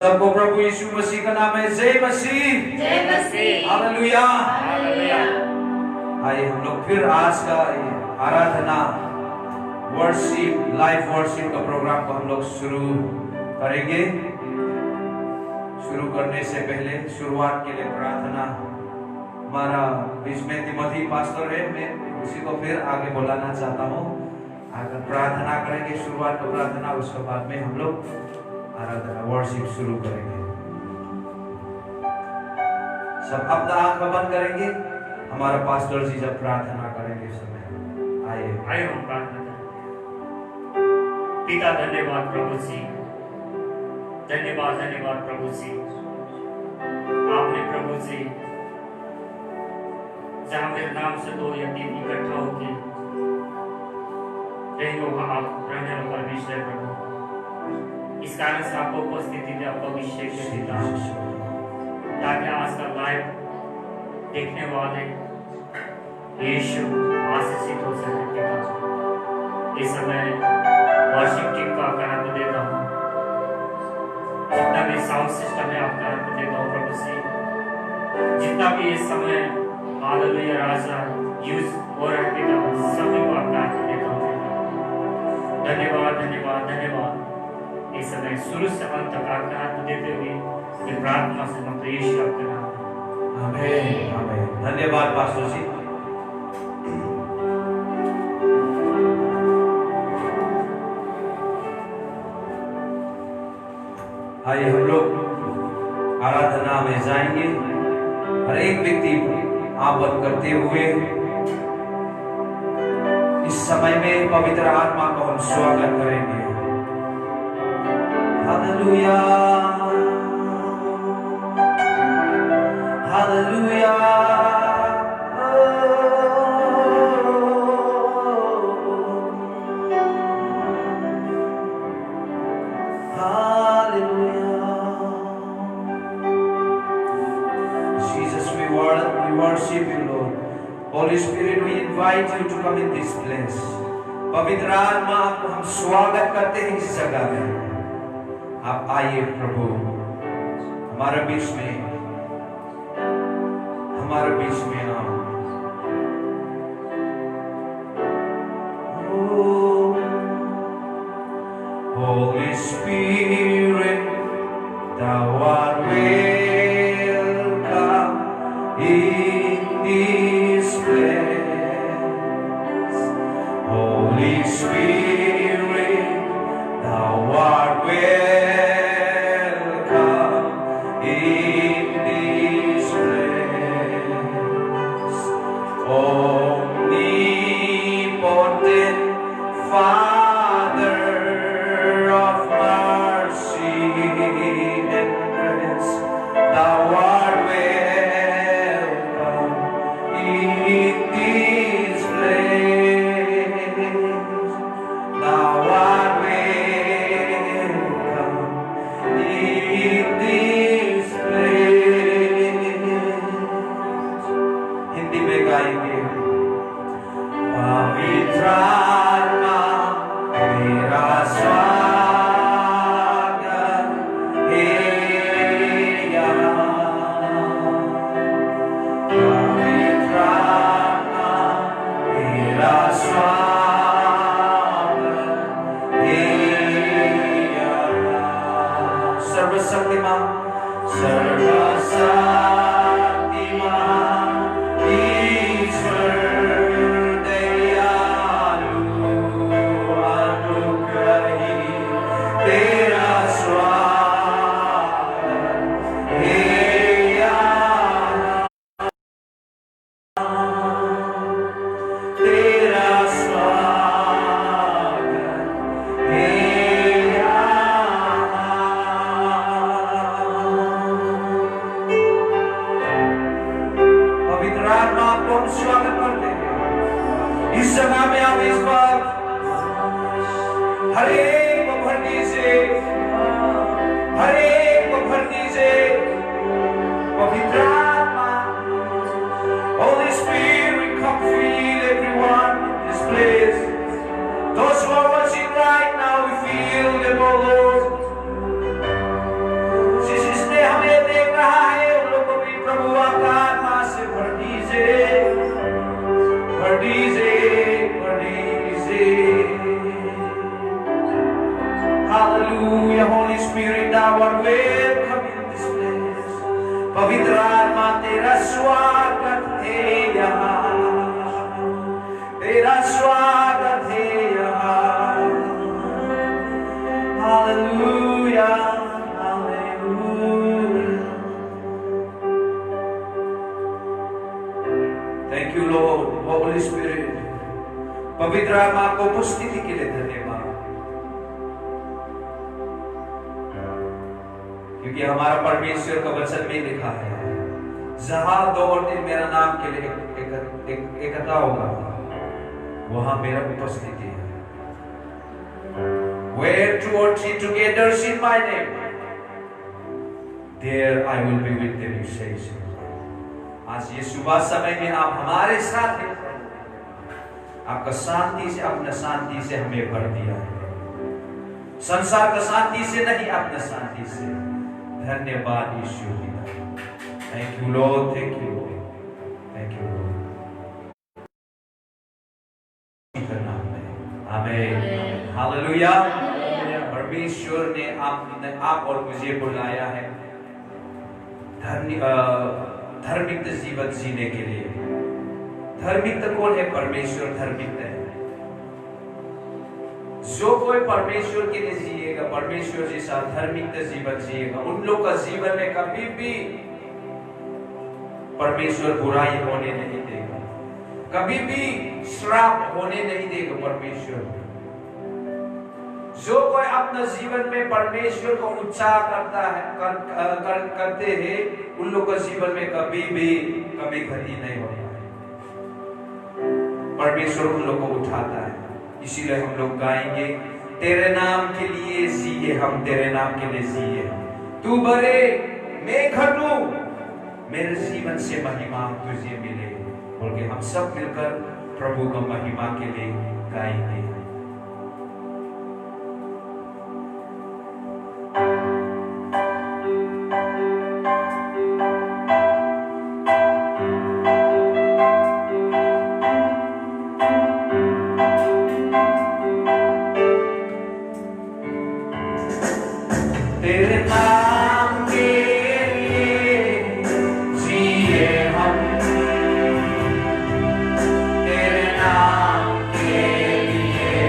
सबको प्रभु यीशु मसीह का नाम है। जय मसीह, जय मसीह, हालेलुया। हालेलुया। आइए हम लोग फिर आज का आराधना वर्शिप लाइव वर्शिप का प्रोग्राम को हम लोग शुरू करेंगे। शुरू करने से पहले शुरुआत के लिए प्रार्थना। हमारा बीच में तिमोथी पास्टर है, मैं उसी को फिर आगे बुलाना चाहता हूँ। अगर प्रार्थना करेंगे शुरुआत का प्रार्थना, उसके बाद में हम लोग आराधना वर्शिप शुरू करेंगे। सब अपना आंख बंद करेंगे, हमारा पास्टर जी जब प्रार्थना करेंगे समय आइए हम प्रार्थना करें। पिता धन्यवाद प्रभु जी, धन्यवाद प्रभु जी। आपने प्रभु जी जहाँ मेरे नाम से 2 या 3 इकट्ठा होके रहेंगे वहाँ आप रहने वाला परमेश्वर है प्रभु। इस कारण से आपको उपस्थिति दे, आपको अभिषेक देता ताकि आज का लाइव देखने वाले यीशु आशीषित हो सके। पिता इस समय वर्शिप टीम को आपका हाथ देता हूँ, जितना भी साउंड सिस्टम है आपका हाथ देता हूँ प्रभु जी। जितना भी इस समय हालेलुया राजा यूज हो रहा है पिता, सभी को आपका हाथ देता हूँ। धन्यवाद इस समय शुरू से अंत तक आपका हाथ देते हुए ये प्रार्थना से हम यीशु आपके नाम आमीन आमीन। धन्यवाद पास्टर जी। आइए हम लोग आराधना में जाएंगे। हर एक व्यक्ति आप बंद करते हुए इस समय में पवित्र आत्मा को हम स्वागत करेंगे। Hallelujah hallelujah. Jesus, we worship you, Lord. Holy Spirit, we invite you to come in this place. पवित्र आत्मा आपको हम स्वागत करते हैं इस जगह में। आप आइए प्रभु हमारे बीच में आओ। Holy Spirit, thou art welcome in this place. Holy Spirit, thou art welcome in this place. Omnipotent Father of mercy and grace, thou art welcome in this place. Thou art welcome in this place. Hindi में गाएंगे। पवित्र आत्मा मेरा स्वागत है यहाँ। पवित्र आत्मा मेरा स्वागत है यहाँ। सर्वशक्तिमान ईश्वर दयालु अनुग्रही, तेरा स्वागत है यहाँ। तेरा स्वागत है यहाँ। Spirit, thou art welcome in this place. पवित्र आत्मा तेरा स्वागत है यहाँ, तेरा स्वागत है यहाँ। Hallelujah, hallelujah. Thank you, Lord, Holy Spirit. पवित्र आत्मा को उपस्थिति के लिए धन्यवाद, क्योंकि हमारा परमेश्वर का वचन में लिखा है, जहां दो और तीन मेरा नाम के लिए इकट्ठा होगा, वहां मेरा उपस्थिति है। Where two or three together in my name, there I will be with them, you say. आज ये सुबह समय में आप हमारे साथ हैं, आपका शांति से, अपना शांति से हमें भर दिया है। संसार का शांति से नहीं, अपना शांति से। धन्यवाद यीशु। Thank you lord, thank you lord, thank you lord. Amen, hallelujah. परमेश्वर ने आप और मुझे बुलाया है धार्मिक जीवन जीने के लिए। धार्मिक कौन है? परमेश्वर धार्मिक है। जो कोई परमेश्वर के लिए जिएगा, परमेश्वर जैसा धार्मिक जीवन जिएगा, उन लोग का जीवन में कभी भी परमेश्वर बुराई होने नहीं देगा, कभी भी श्राप होने नहीं देगा परमेश्वर। जो कोई अपना जीवन में परमेश्वर को ऊंचा करता है, करते हैं, उन लोग का जीवन में कभी भी कभी घटी नहीं होता है। परमेश्वर उन लोग को उठाता है। इसीलिए हम लोग गाएंगे, तेरे नाम के लिए जिए हम, तेरे नाम के लिए जिए हम। तू बढ़े मैं घटूं, मेरे जीवन से महिमा तुझे मिले, बोल के हम सब मिलकर प्रभु का महिमा के लिए गाएंगे। तेरे नाम के लिए जिए हम, तेरे नाम के लिए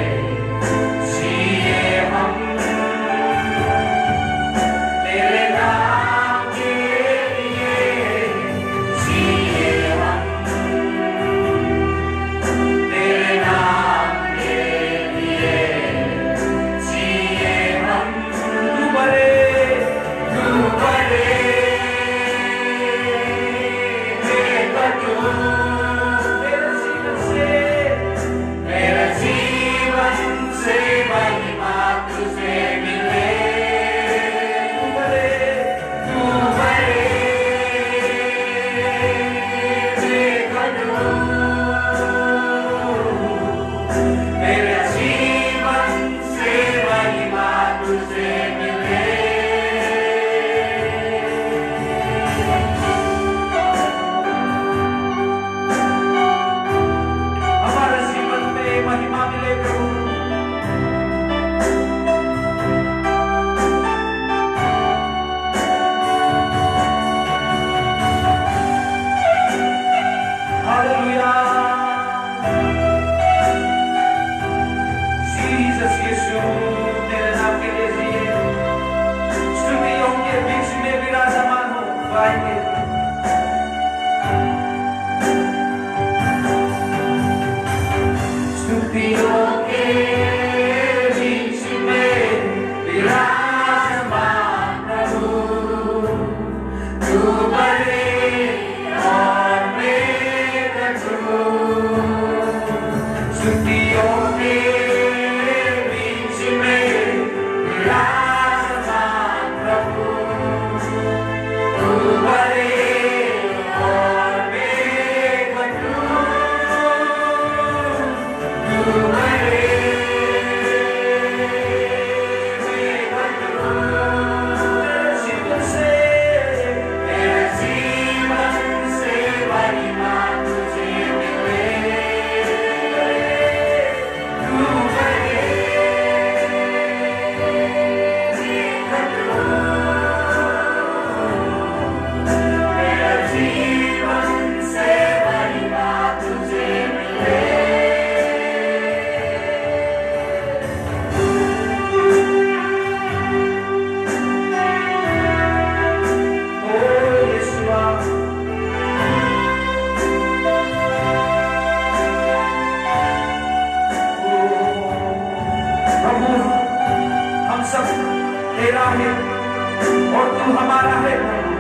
हमारा है प्रभु,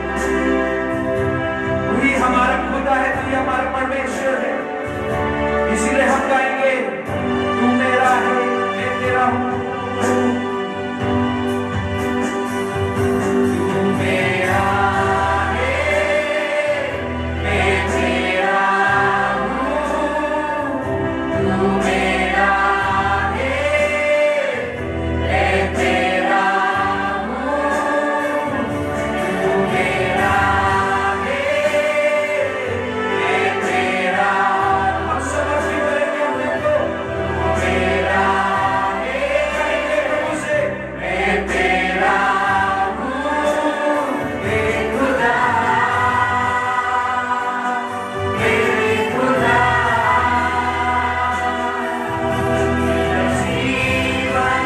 तू ही हमारा खुदा है, तू ही हमारा परमेश्वर है। इसीलिए हम गाएंगे, तू मेरा है, मैं तेरा हूँ। तू मेरा है, मैं तेरा हूँ। तू मेरा है, मैं तेरा हूँ। तू मेरा है, मैं तेरा। हम समर्पित करेंगे अपने को। तू मेरा है, कहेंगे प्रभु से, मैं तेरा हूँ, हे खुदा, मेरे खुदा। मेरा जीवन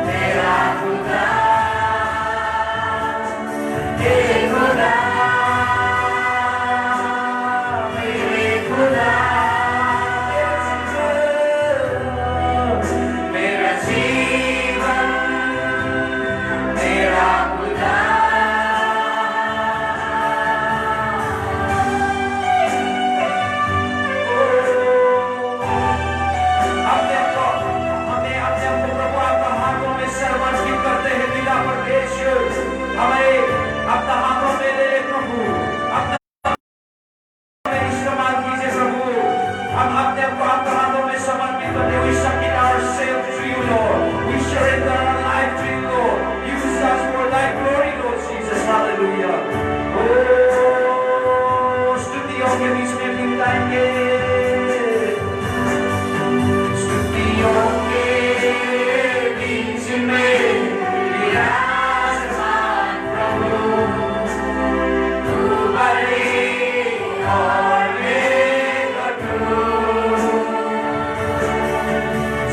तेरा खुदा, हे खुदा, मेरे खुदा। मेरा जीवन तेरा खुदा। अपने आप को, हमें अपने आप को प्रभु आपका हाथों में समर्पित करते हैं। पिता परमेश्वर, हमें अपना हाथों में ले ले प्रभु, अपना हमें इस्तेमाल कीजिए प्रभु। हम अपने आप को आपके हाथों में समर्पित करते हैं। We submit ourselves to you, Lord. We surrender our life to you, Lord. Use us for thy glory, Lord Jesus. Hallelujah. Oh, स्तुतियों के बीच में भी गाएंगे, स्तुतियों के बीच में विराजमान प्रभु, तू बड़े और मैं कठोर।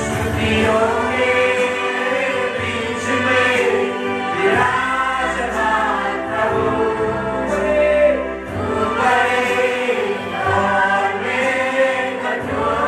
स्तुतियों के बीच में विराजमान प्रभु, तू बड़े और मैं कठोर।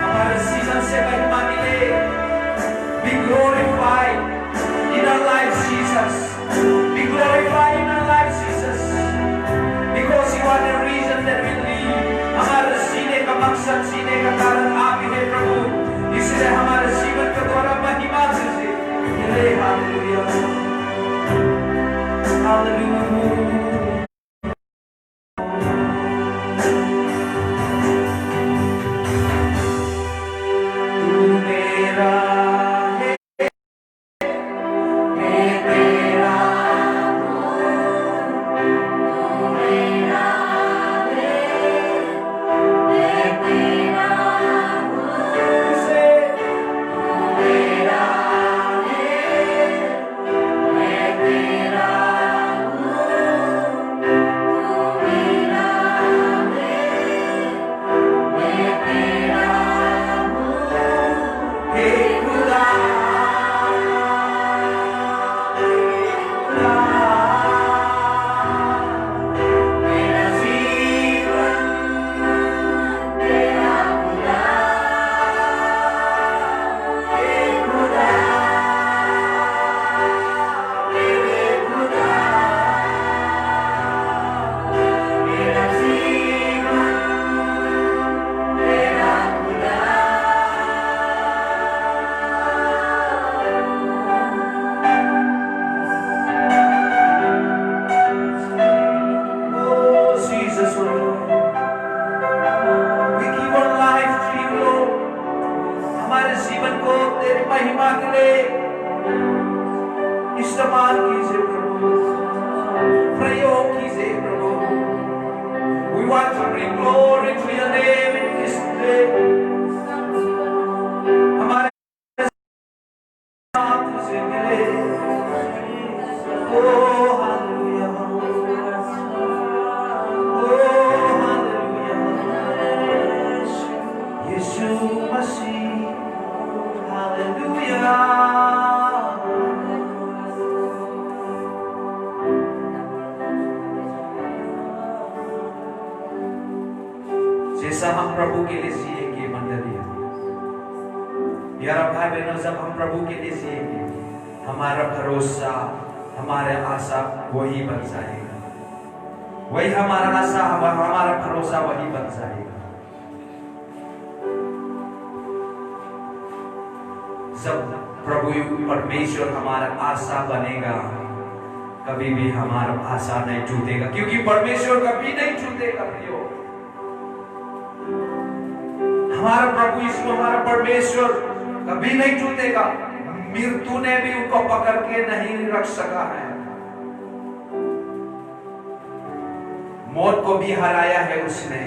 हमारे सीजन से महिमा मिले। Be glorified in our lives, Jesus. Be glorified in our lives, Jesus. Because you are the reason that we live. हमारे जीने का मकसद, जीने का कारण आप ही हैं प्रभु। इसलिए हमारे जीवन के द्वारा महिमा तुझे मिले। Hallelujah, hallelujah. तू मेरा है, मैं तेरा हूँ। तू मेरा है, मैं तेरा हूँ। तुझसे तू मेरा है, मैं तेरा हूँ। want to bring glory to your name in this day. हमारे साथ तुझे मिले. Oh, hallelujah. Oh, hallelujah. यीशु मसीह. Hallelujah. जैसा हम प्रभु के लिए जिएंगे मंडली, यार भाई बहनों, जब हम प्रभु के लिए जिएंगे, हमारा भरोसा, हमारा आशा वही बन जाएगा. वही हमारा आशा, हमारा भरोसा वही बन जाएगा. जब प्रभु परमेश्वर हमारा आशा बनेगा, कभी भी हमारा आशा नहीं टूटेगा, क्योंकि परमेश्वर कभी नहीं टूटेगा. प्रियो, हमारा प्रभु यीशु, हमारा परमेश्वर कभी नहीं टूटेगा. मृत्यु ने भी उनको पकड़ के नहीं रख सका है. मौत को भी हराया है उसने.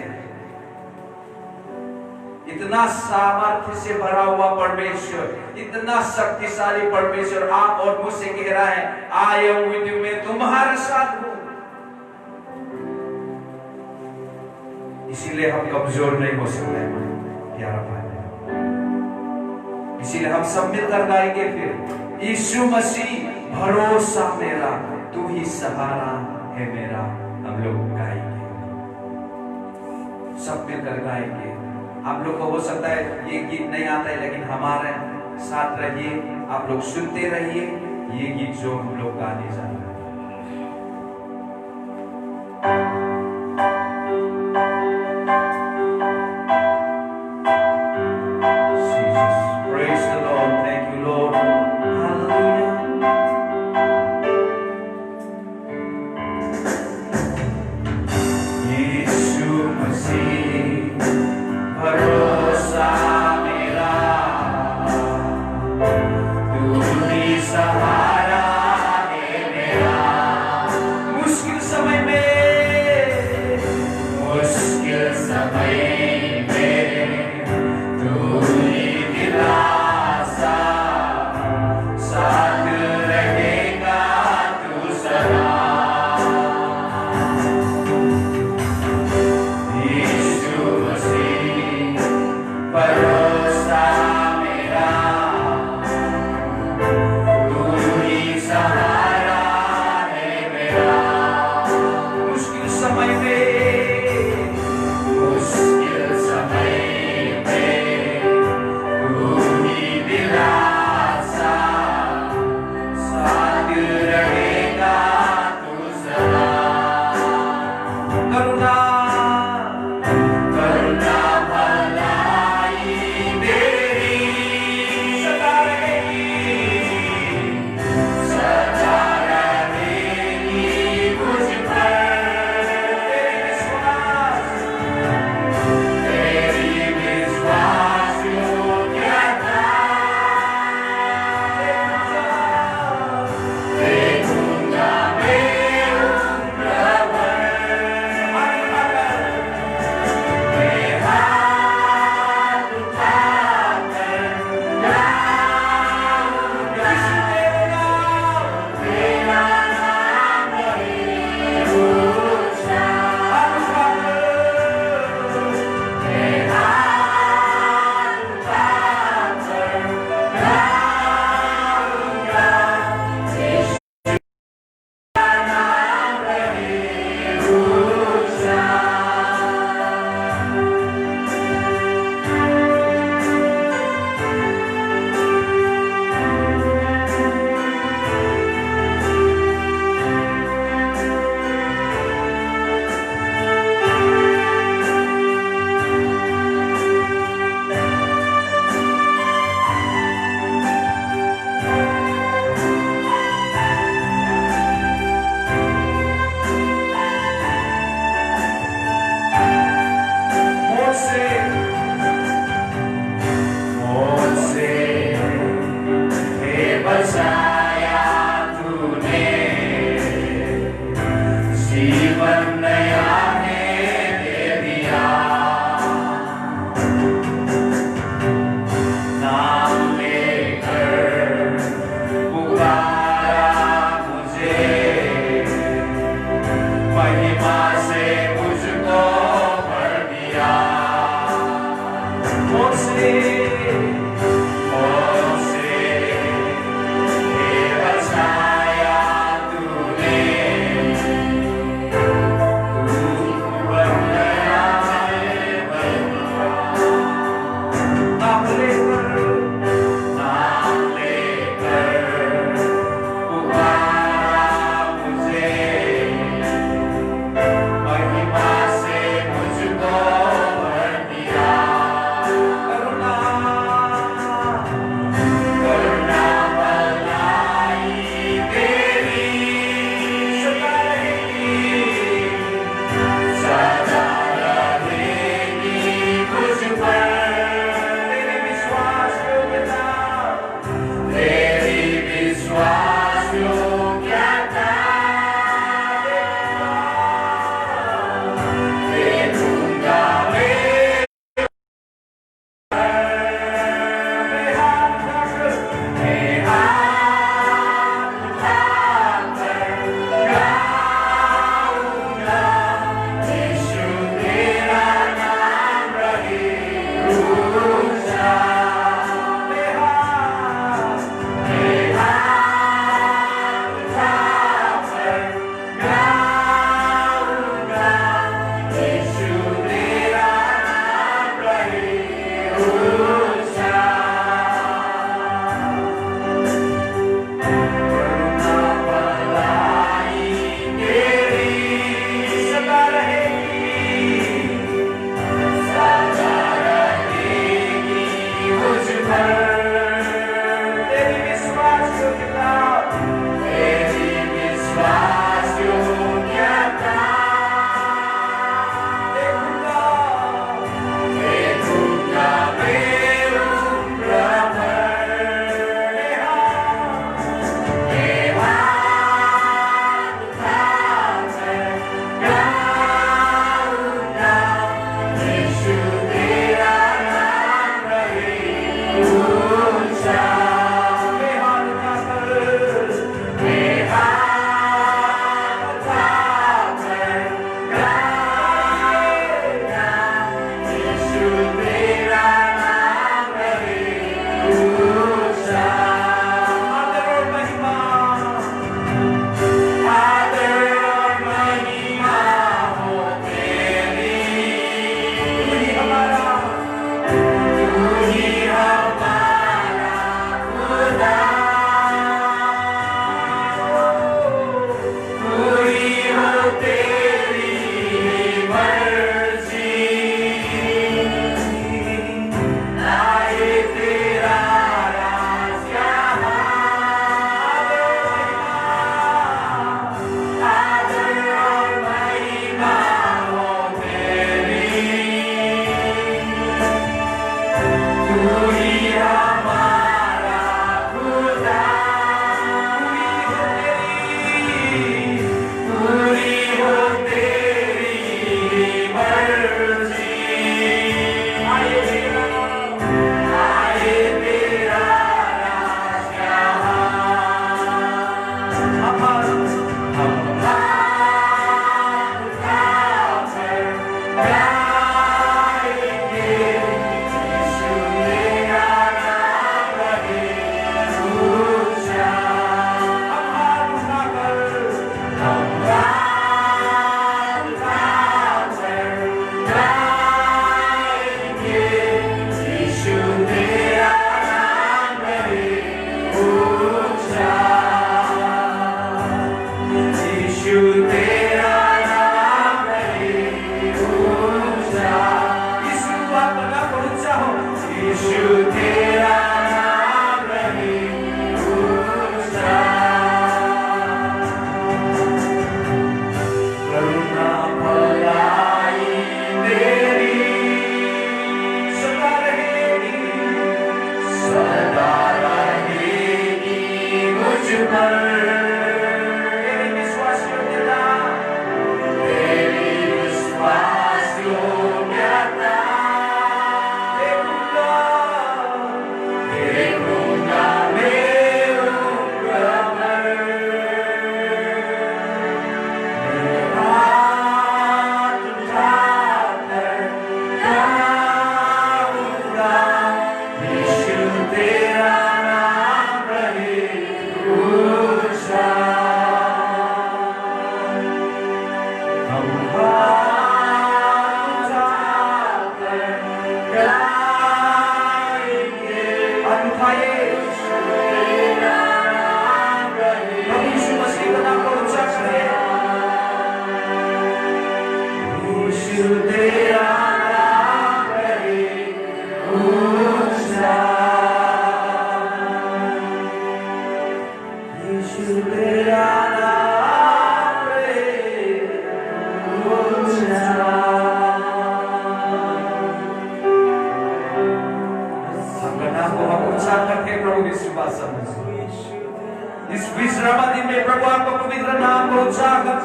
इतना सामर्थ्य से भरा हुआ परमेश्वर, इतना शक्तिशाली परमेश्वर आप और मुझसे कह रहा है, आई एम विद यू, मैं तुम्हारे साथ हूं. इसीलिए हम कमजोर नहीं हो सकते प्यारा भाई. इसीलिए हम सब मिलकर गाएंगे फिर, यीशु मसीह भरोसा मेरा, तू ही सहारा है मेरा. हम लोग गाएंगे, सब मिलकर गाएंगे. आप लोग को हो सकता है ये गीत नहीं आता है, लेकिन हमारे साथ रहिए, आप लोग सुनते रहिए ये गीत जो हम लोग गाने जा रहे हैं.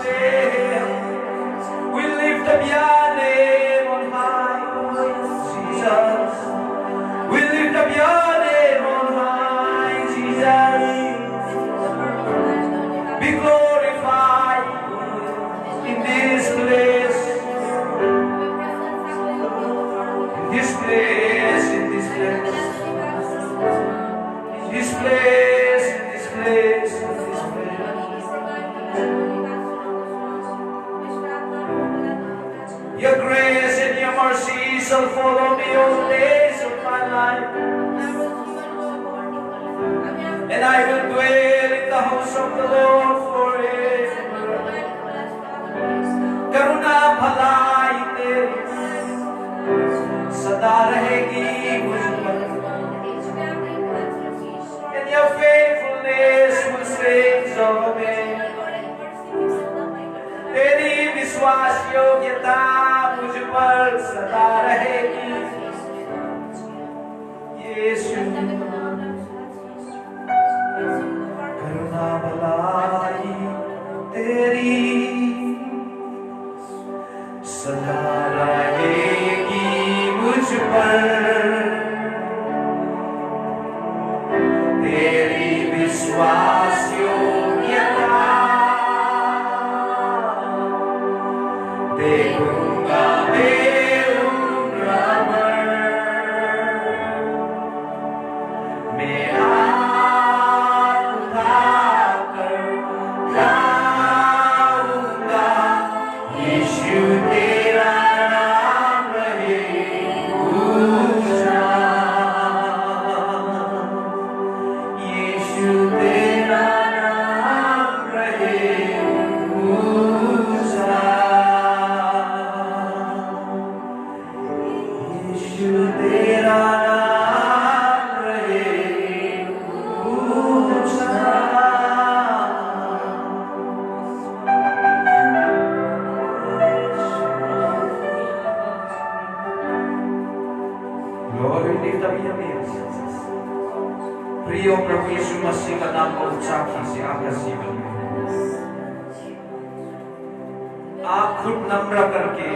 prevail. We lift up your name on high, Jesus. We lift up your name on high, Jesus. Be glorified in this place, in this place, in this place, in this place, in this place, in this place. Your grace and your mercy shall follow me all the days of my life, and I will dwell in the house of the Lord forever. करुणा भलाई तेरी सदा रहेगी मुझ पर, and your faithfulness will stay over me. तेरी विश्वास योग्यता मुझ पर सदा रहेगी, यीशु। करुणा भलाई तेरी सदा रहेगी मुझ पर, तेरी विश्वास योग्यता देखूंगा मैं उम्र भर, मैं हाथ उठाकर गाऊंगा, यीशु तेरा नाम रहे ऊंचा, यीशु तेरा नाम रहे ऊंचा, यीशु तेरा नाम रहे ऊंचा। Lord, we lift up your name, Jesus. प्रिय प्रभु यीशु मसीह का नाम को ऊंचा कीजिए आपका जीवन में। आप खुद नम्र करके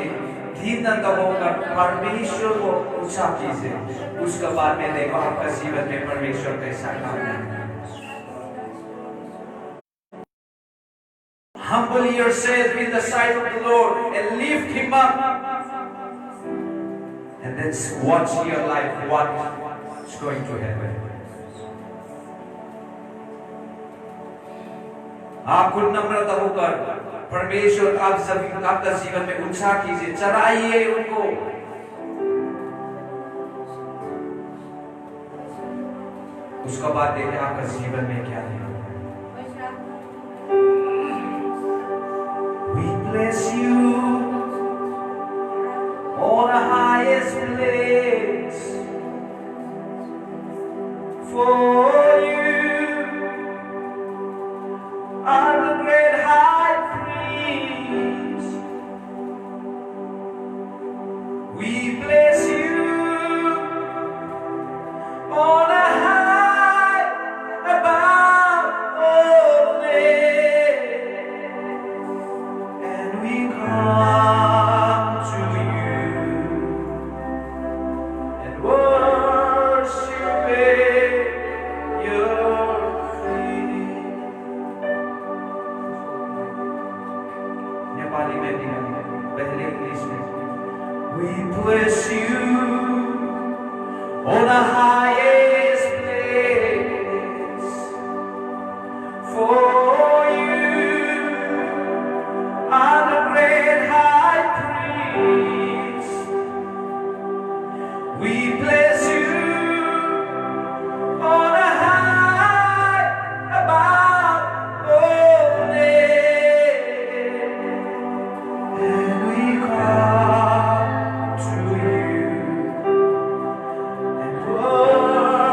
दीनता होकर परमेश्वर को ऊंचा कीजिए, उसके बाद में देखो आपका जीवन में परमेश्वर कैसा काम करेगा। Humble yourself in the sight of the Lord and lift him up, and then watch your life what's going to happen. आप खुद नम्रता होकर परमेश्वर आपका जीवन में ऊंचा कीजिए, चढ़ाइए उनको। उसका बाद देखिए आपका जीवन में क्या है। We bless you on the highest place, for you are the great high priest. We bless you on a high above all names, and we come to you and worship at your feet. Nepali में भी है, पहले English में। We bless you on the highest place, for you are the great high priest. We bless you on a high above all names, and we come to you and worship.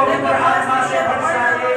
पवित्र आत्मा से बरसाइए।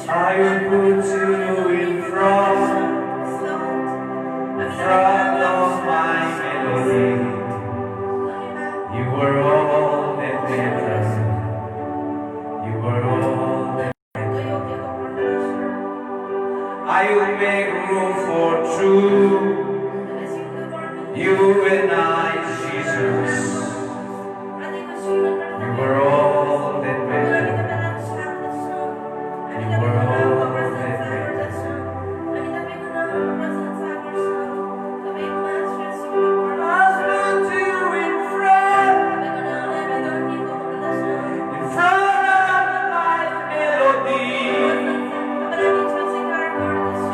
I will put you in front of my melody. You were all that mattered. You were all that mattered. I will make room for two. You and I, Jesus. You were all that mattered. You were all that mattered. I'll put you in front of my melody.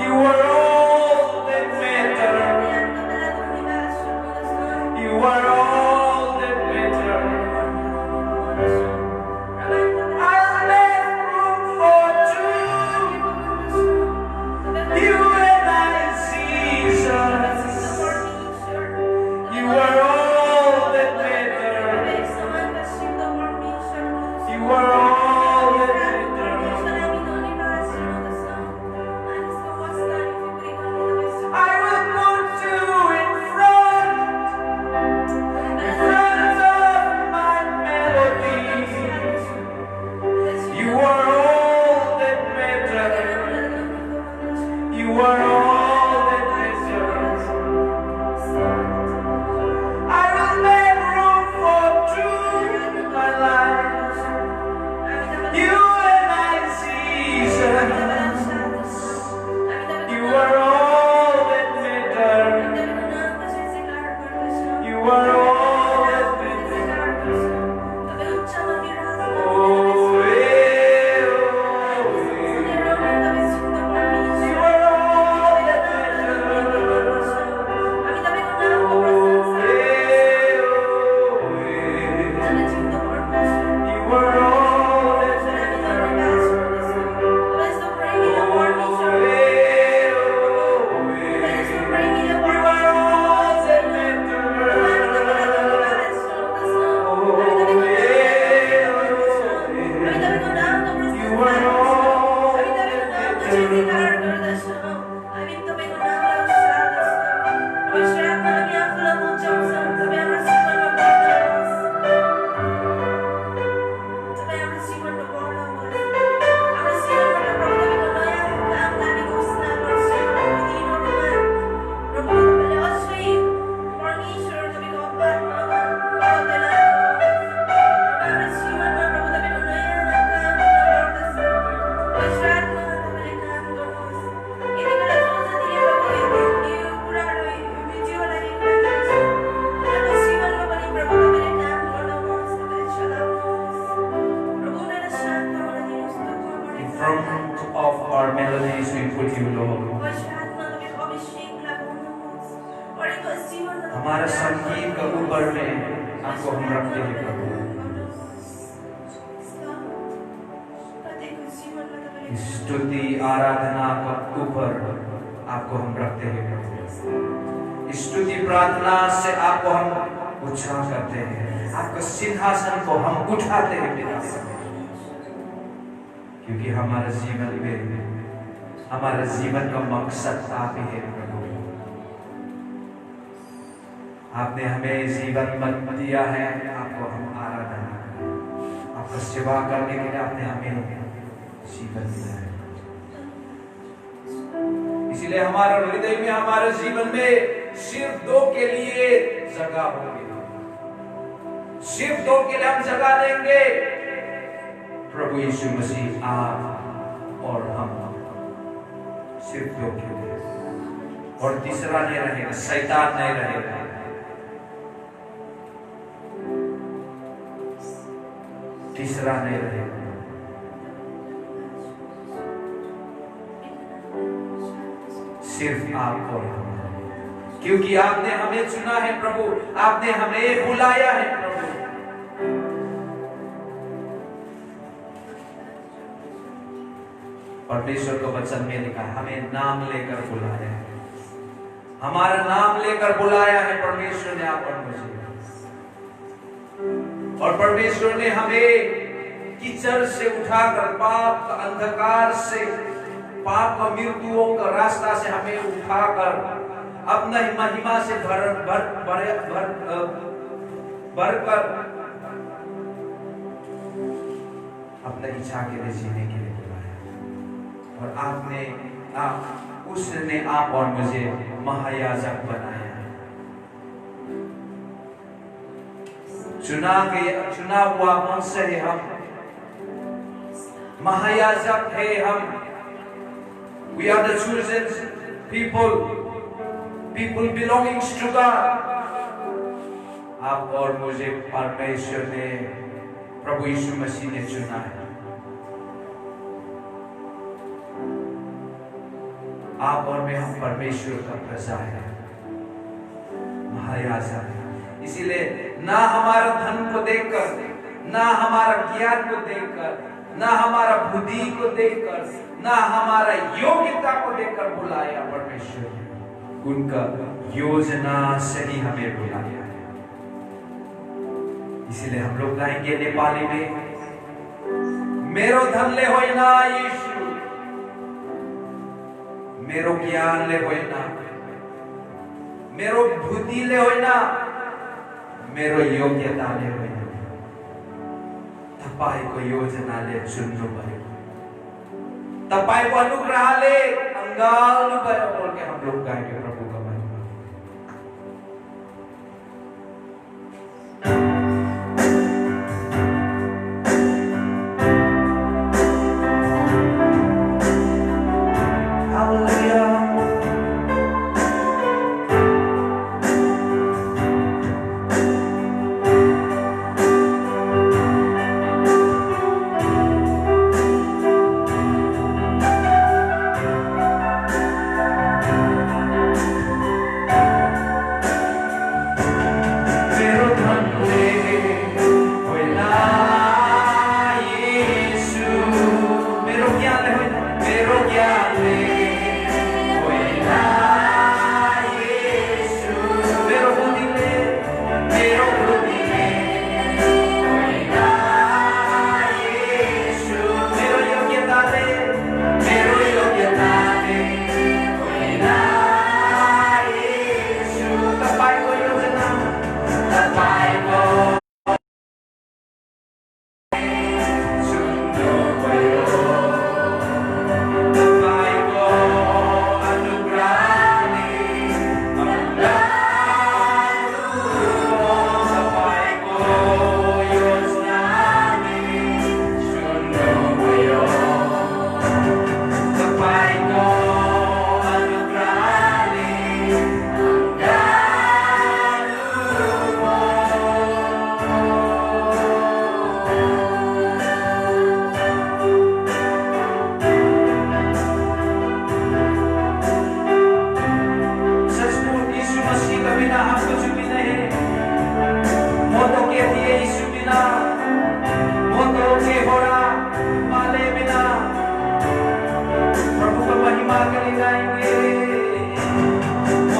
You were all that mattered. You were all that mattered. I'll make room for two. You and I, see. हमारा संगीत का ऊपर में आपको हम रखते हैं प्रभु। स्तुति आराधना का ऊपर आपको हम रखते हैं प्रभु। स्तुति प्रार्थना से आपको हम उच्चार करते हैं, आपका सिंहासन को हम उठाते हैं पिता, क्योंकि हमारे जीवन में हमारे जीवन का मकसद आप ही है प्रभु। आपने हमें जीवन दिया है, आपको हम आराधना करें, आपका सेवा करने के लिए आपने हमें जीवन दिया है। इसलिए हमारे हृदय में हमारे जीवन में सिर्फ दो के लिए जगह होगी, सिर्फ दो के लिए हम जगह देंगे, प्रभु यीशु मसीह आप और हम, सिर्फ दो के लिए। और तीसरा नहीं रहेगा, शैतान नहीं रहेगा। तीसरा नहीं रहेगा, सिर्फ आप और हम, क्योंकि आपने हमें चुना है प्रभु, आपने हमें बुलाया है प्रभु। परमेश्वर का वचन में लिखा है, हमें नाम लेकर बुलाया है, हमारा नाम लेकर बुलाया है परमेश्वर ने आप और मुझे। और परमेश्वर ने हमें कीचड़ से उठाकर, पाप का अंधकार से, पाप का मृत्युओं का रास्ता से हमें उठाकर अपना महिमा से भरकर अपने इच्छा के लिए जीने के लिए बुलाया। और उसने आप और मुझे महायाजक बनाया। चुना हुआ वंश है हम, महायाजक है हम। We are the chosen people belonging to God। आप और मुझे परमेश्वर ने, प्रभु यीशु मसीह ने चुना है। आप और मैं, हम परमेश्वर का प्रजा है, महायाजक है। इसीलिए ना हमारा धन को देखकर, ना हमारा ज्ञान को देखकर, ना हमारा बुद्धि को देखकर, ना हमारा योग्यता को देखकर बुलाया परमेश्वर ने, उनका योजना से ही हमें बुलाया है। इसीलिए हम लोग गाएंगे नेपाली में, मेरो धन ले होइना यीशु, मेरो ज्ञान ले होइना, मेरो बुद्धि ले होइना, मेरो योग्यता ले होइना, तपाईको योजनाले चुन्नुभयो, तपाईको अनुग्रहले अँगाल्नुभयो बोल के हम लोग गाएंगे प्रभु का महिमा। Hallelujah।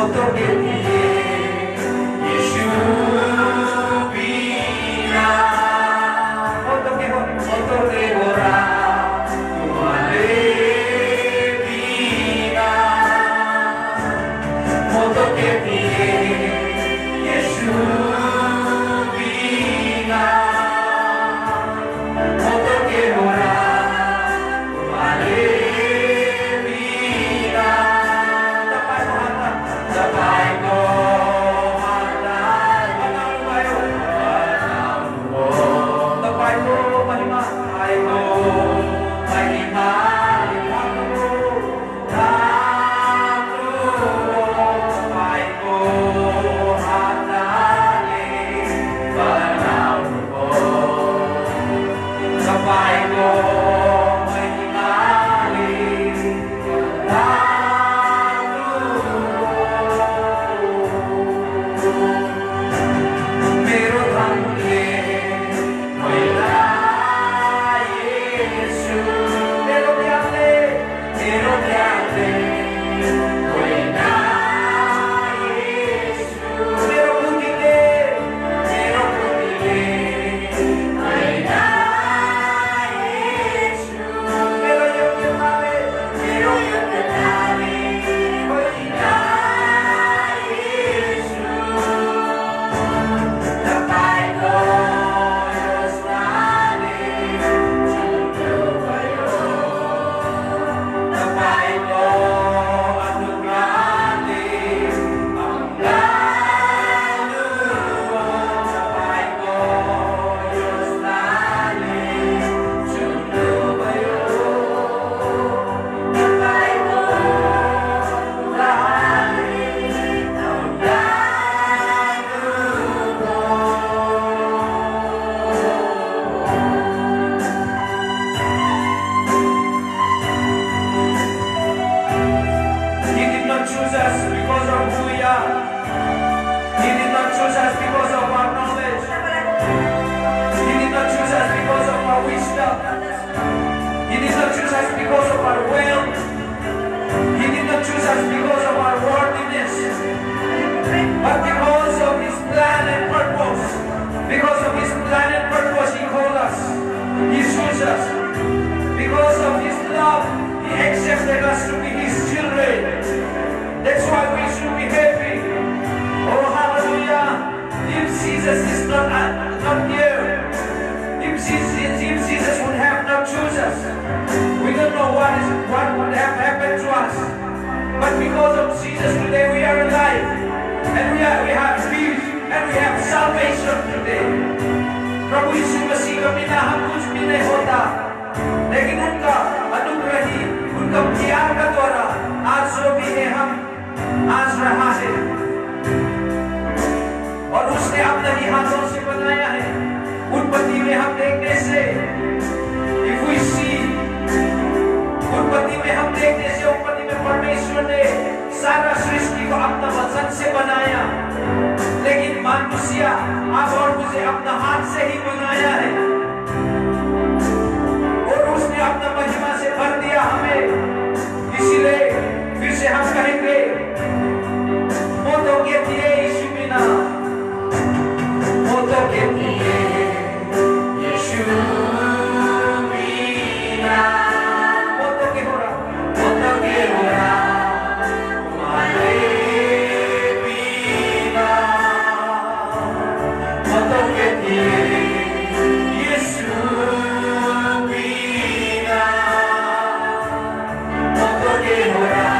moto ke diye Yesu bina moto ke ora tumale bina moto ke diye Yesu bina moto ke ora tumale bina Tapai ko hanap Panalo kayo Panalo Tapai ko mahima Tapai ko mahima Tapai ko hanap Panalo Tapai ko mahima Meron ang wala Yesu Meron yate wala Yesu Meron putili wala Yesu Meron yung kami wala Yesu Tapai ko Diyos namin Tapai ko ang lugaling ang lalo Tapai ko Diyos namin Tapai ko lalim ang He did not choose us because of who we are. He did not choose us because of our knowledge. He did not choose us because of our wisdom. He did not choose us because of our wealth. He did not choose us because of our worthiness. But because of His plan and purpose. Because of His plan and purpose, He called us. He chose us. Because of His love, He accepted us to be His children. That's why we should be happy. Oh, hallelujah. If Jesus is not here, if Jesus would have not chosen us, we don't know what would have happened to us. But because of Jesus today, we are alive. And we have peace. And we have salvation today. प्रभु यीशु मसीह का बिना हम कुछ भी नहीं होता लेकिन उनका अनुग्रही उनका प्यार का द्वारा आज जो भी है हम आज रहा है और उसने अपने ही हाथों से बनाया है उत्पत्ति में हम देखने से if we see उत्पत्ति में हम देखने से उत्पत्ति में परमेश्वर ने सारा सृष्टि को अपना वचन से बनाया लेकिन मनुष्य आप और मुझे अपना हाथ से ही बनाया है और उसने अपना महिमा से भर दिया हमें इसीलिए फिर से हम कहेंगे मोतो के दिए यीशु बिना मोतो के दिए यीशु बिना मोतो के हो रहा तुम्हारे बिना मोतो के दिए यीशु बिना मोतो के हो रहा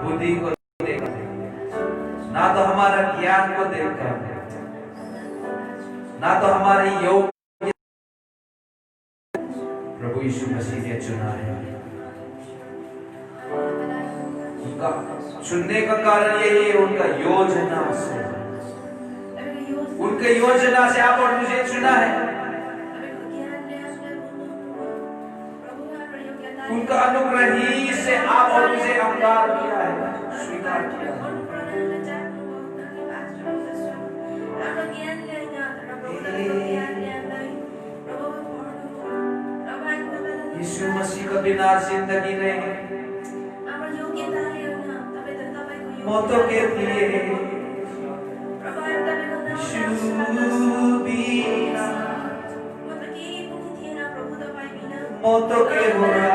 बुद्धि को देखकर, ना तो हमारा ज्ञान को देखकर, ना तो हमारी योग। प्रभु यीशु मसीह ने चुना है। उनका चुनने का कारण यही है, उनका योजना से, उनके योजना से आप और मुझे चुना है। उनका अनुग्रह ही से आप और मुझे अंगीकार किया है, स्वीकार किया है। यीशु मसीह का बिना जिंदगी नहीं, मौतों के लिए मौतों के होना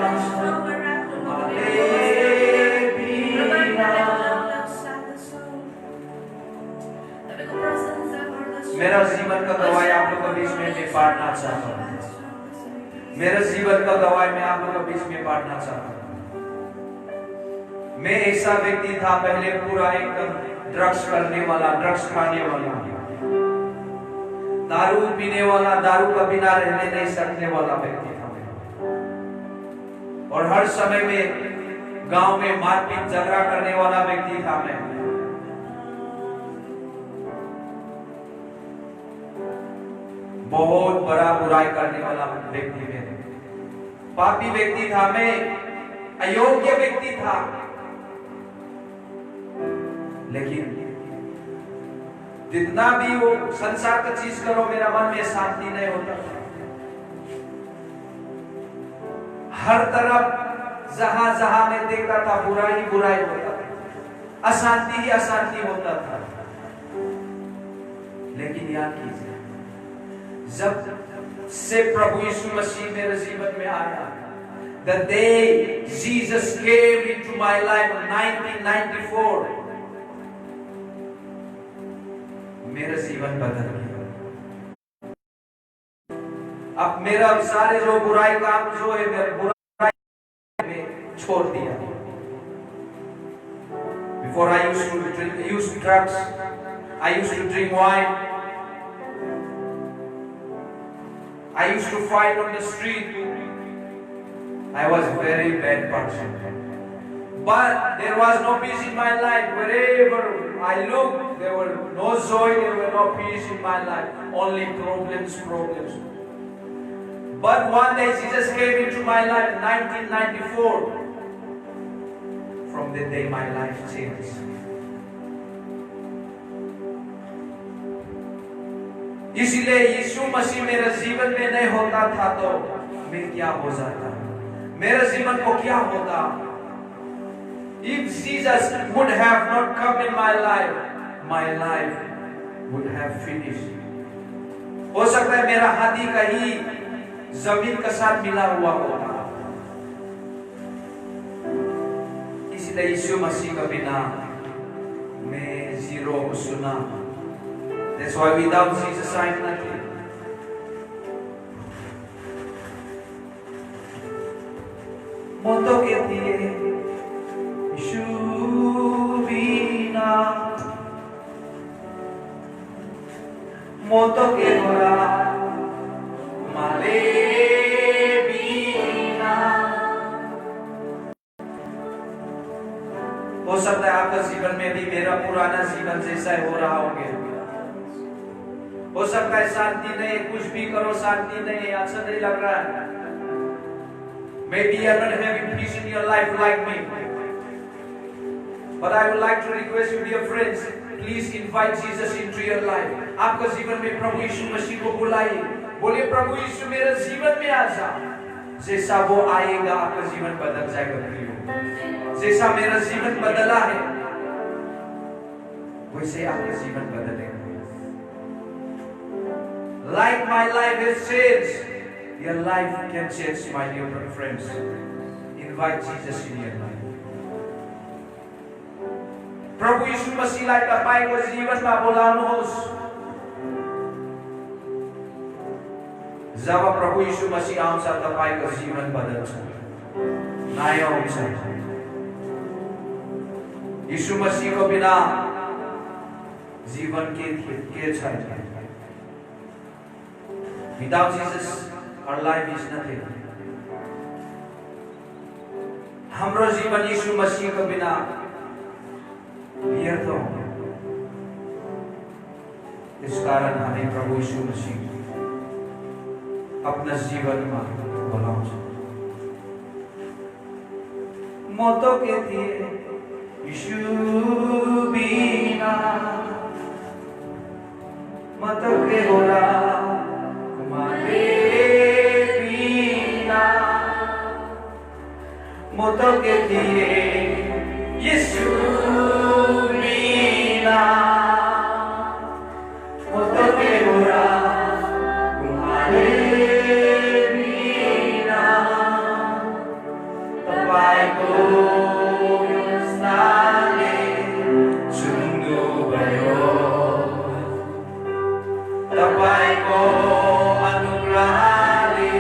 मेरा जीवन का गवाही आप लोगों के बीच में मैं बांटना चाहता हूँ। मेरा जीवन का गवाही मैं आप लोगों के बीच में बांटना चाहता हूँ। मैं ऐसा व्यक्ति था पहले, पूरा एकदम ड्रग्स करने वाला, ड्रग्स खाने वाला, दारू पीने वाला, दारू का बिना रहने नहीं सकने वाला व्यक्ति था मैं। और हर समय में गांव में मारपीट झगड़ा करने वाला व्यक्ति था मैं। बहुत बड़ा बुराई करने वाला व्यक्ति में, पापी व्यक्ति था मैं, अयोग्य व्यक्ति था। लेकिन जितना भी वो संसार का चीज करो, मेरा मन में शांति नहीं होता था। हर तरफ जहां जहां मैं देखता था बुराई ही बुराई होता था, अशांति ही अशांति होता था। लेकिन याद कीजिए, जब से प्रभु यीशु मसीह मेरे जीवन में आया, the day Jesus came into my life in 1994, मेरा जीवन बदल गया। अब मेरा सारे जो बुराई काम जो है, मेरा बुराई में छोड़ दिया। Before I used to drugs, I used to drink wine, I used to fight on the street. I was a very bad person. But there was no peace in my life. Wherever I looked, there were no joy, there were no peace in my life. Only problems, problems. But one day Jesus came into my life in 1994. From that day my life changed. इसलिए यीशु मसीह मेरे जीवन में नहीं होता था तो मैं क्या हो जाता, मेरे जीवन को क्या होता। If Jesus would have not come in my life would have finished. हो सकता है मेरा हाथी का ही जमीन के साथ मिला हुआ होगा। इसलिए यीशु मसीह का बिना मैं जीरो को सुना। That's why without Jesus I am nothing. मौतों के दिए यीशु बिना, मौतों के घोड़ा मारे बिना। हो सकता है आपका जीवन में भी मेरा पुराना जीवन जैसा हो रहा होगा। हो सकता है शांति नहीं, कुछ भी करो शांति नहीं, अच्छा नहीं लग रहा है। Maybe you are not having peace in your life like me. But I would like to request you, dear friends, please invite Jesus into your life. आपका जीवन में प्रभु यीशु मसीह को बुलाइए, बोलिए प्रभु यीशु मेरे जीवन में आ जा। जैसा वो आएगा आपका जीवन बदल जाएगा प्रियो। जैसा मेरा जीवन बदला है वैसे आपका जीवन बदलेगा। Like my life has changed, your life can change, my dear friends. Invite Jesus in your life. प्रभु यीशु मसीहलाई तपाईको जीवनमा बोलाउनुहोस्। जब प्रभु यीशु मसीह आउँछ तपाईको जीवन बदल्छ, नयाँ हुन्छ। यीशु मसीह को बिना जीवन के छैन। Without Jesus, our life is nothing. हाम्रो जीवन यीशु मसीह को बिना व्यर्थ हो। इस कारण हमें प्रभु यीशु मसीह अपना जीवन में बोलाउँछ। म तो के थिए यीशु बिना, म तो के होला मोतो के दिए यीशु बिना, मोतो के बुरा तुम्हारे बिना, तपाईँको स्नानले सुन्दो भयो, तपाईँको अनुग्रहले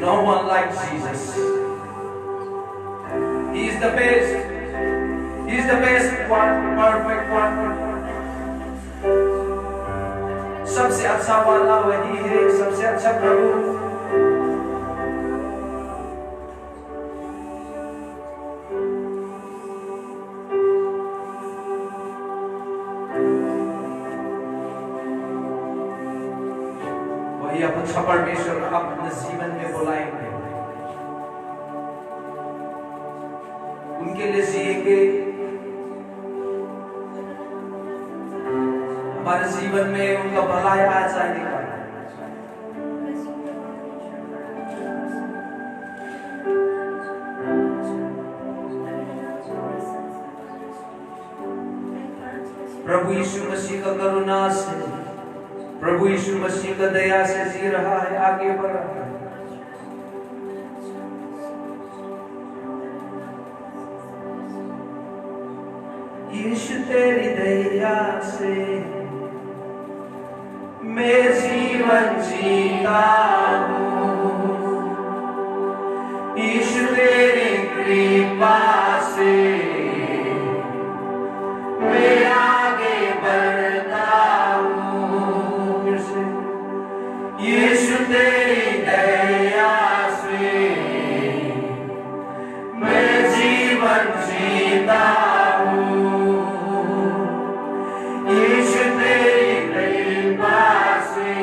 no one like Jesus. He is the best. He is the best one, perfect one. सबसे अच्छा वाला वही है, सबसे अच्छा प्रभु। वही अच्छा परमेश्वर अपने जीवन में बुलाएंगे, उनके लिए जिएंगे। हमारे जीवन में उनका भलाई आ जाएगा। प्रभु यीशु मसीह का करुणा से, प्रभु यीशु मसीह का दया से जी रहा है, आगे बढ़ रहा है। यीशु तेरी दया से मैं जीवन जीता हूँ, यीशु तेरी कृपा से मैं आगे बढ़ता हूँ। फिर से यीशु तेरी दया से मैं जीवन जीता हूँ, यीशु तेरी कृपा से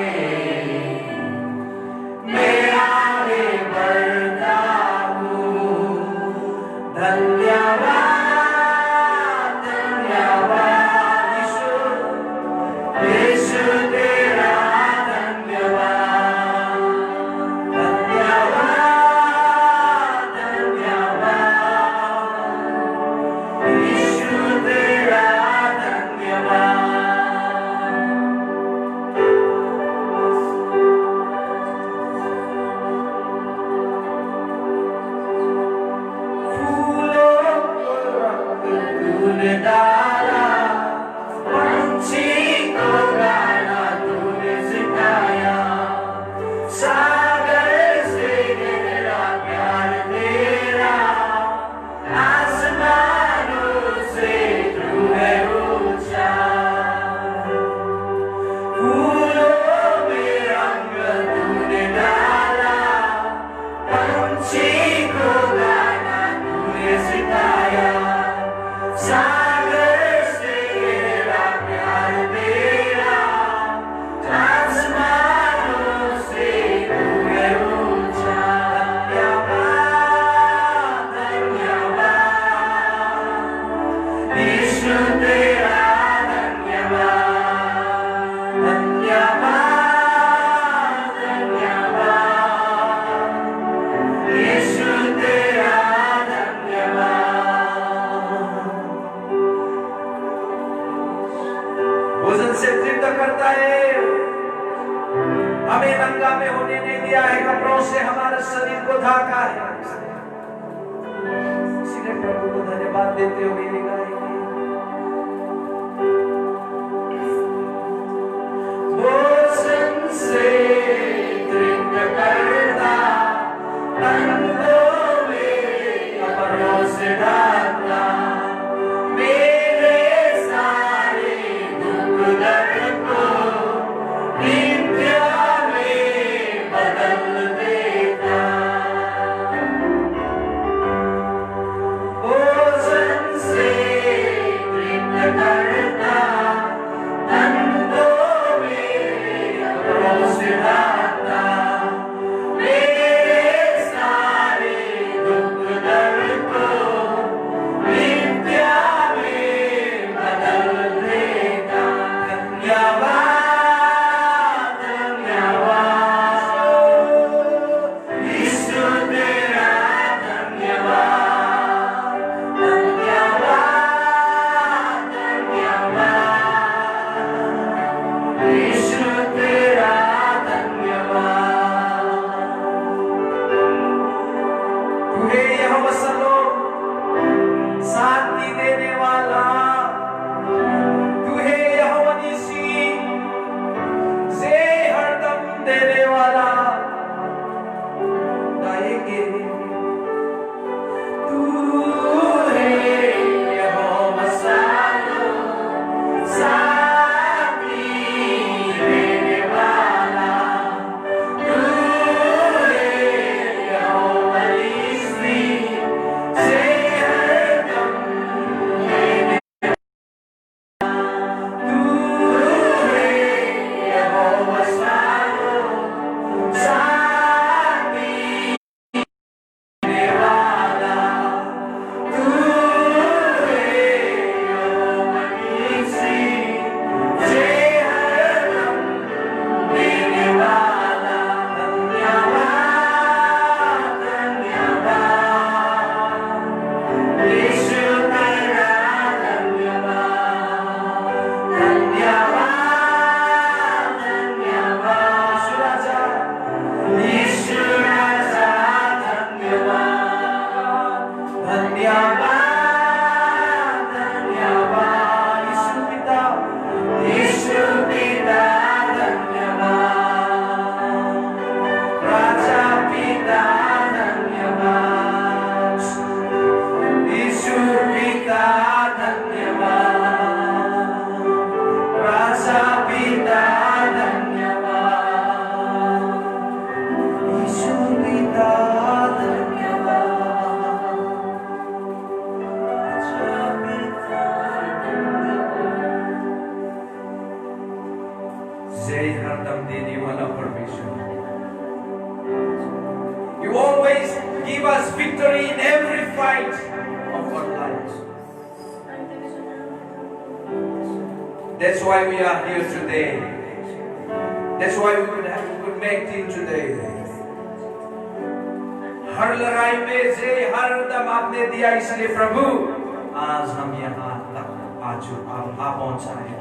मैं आगे बढ़ता हूँ। धन्यवाद गाएंगे, तू है यहोवा साथी देने वाला, तू है यहोवा निस्सी से हरदम देने वाला, तू है यहोवा साथी देने वाला, तू है यहोवा निस्सी से हरदम देने वाला। धन्यवाद धन्यवाद यीशु तेरा धन्यवाद, धन्यवाद धन्यवाद यीशु राजा, यीशु राजा धन्यवाद, धन्यवाद धन्यवाद यीशु पिता, यीशु पिता धन्यवाद, राजा पिता धन्यवाद, यीशु पिता धन्यवाद, राजा पिता धन्यवाद, यीशु पिता धन्यवाद, राजा पिता धन्यवाद। जय हरदम देने वाला परमेश्वर, You always give us victory in every fight of our lives. That's why we are here today. That's why we could make it today. हर लड़ाई में से हर दम आपने दिया, इसलिए प्रभु आज हम यहाँ तक आज आप पहुंचाए।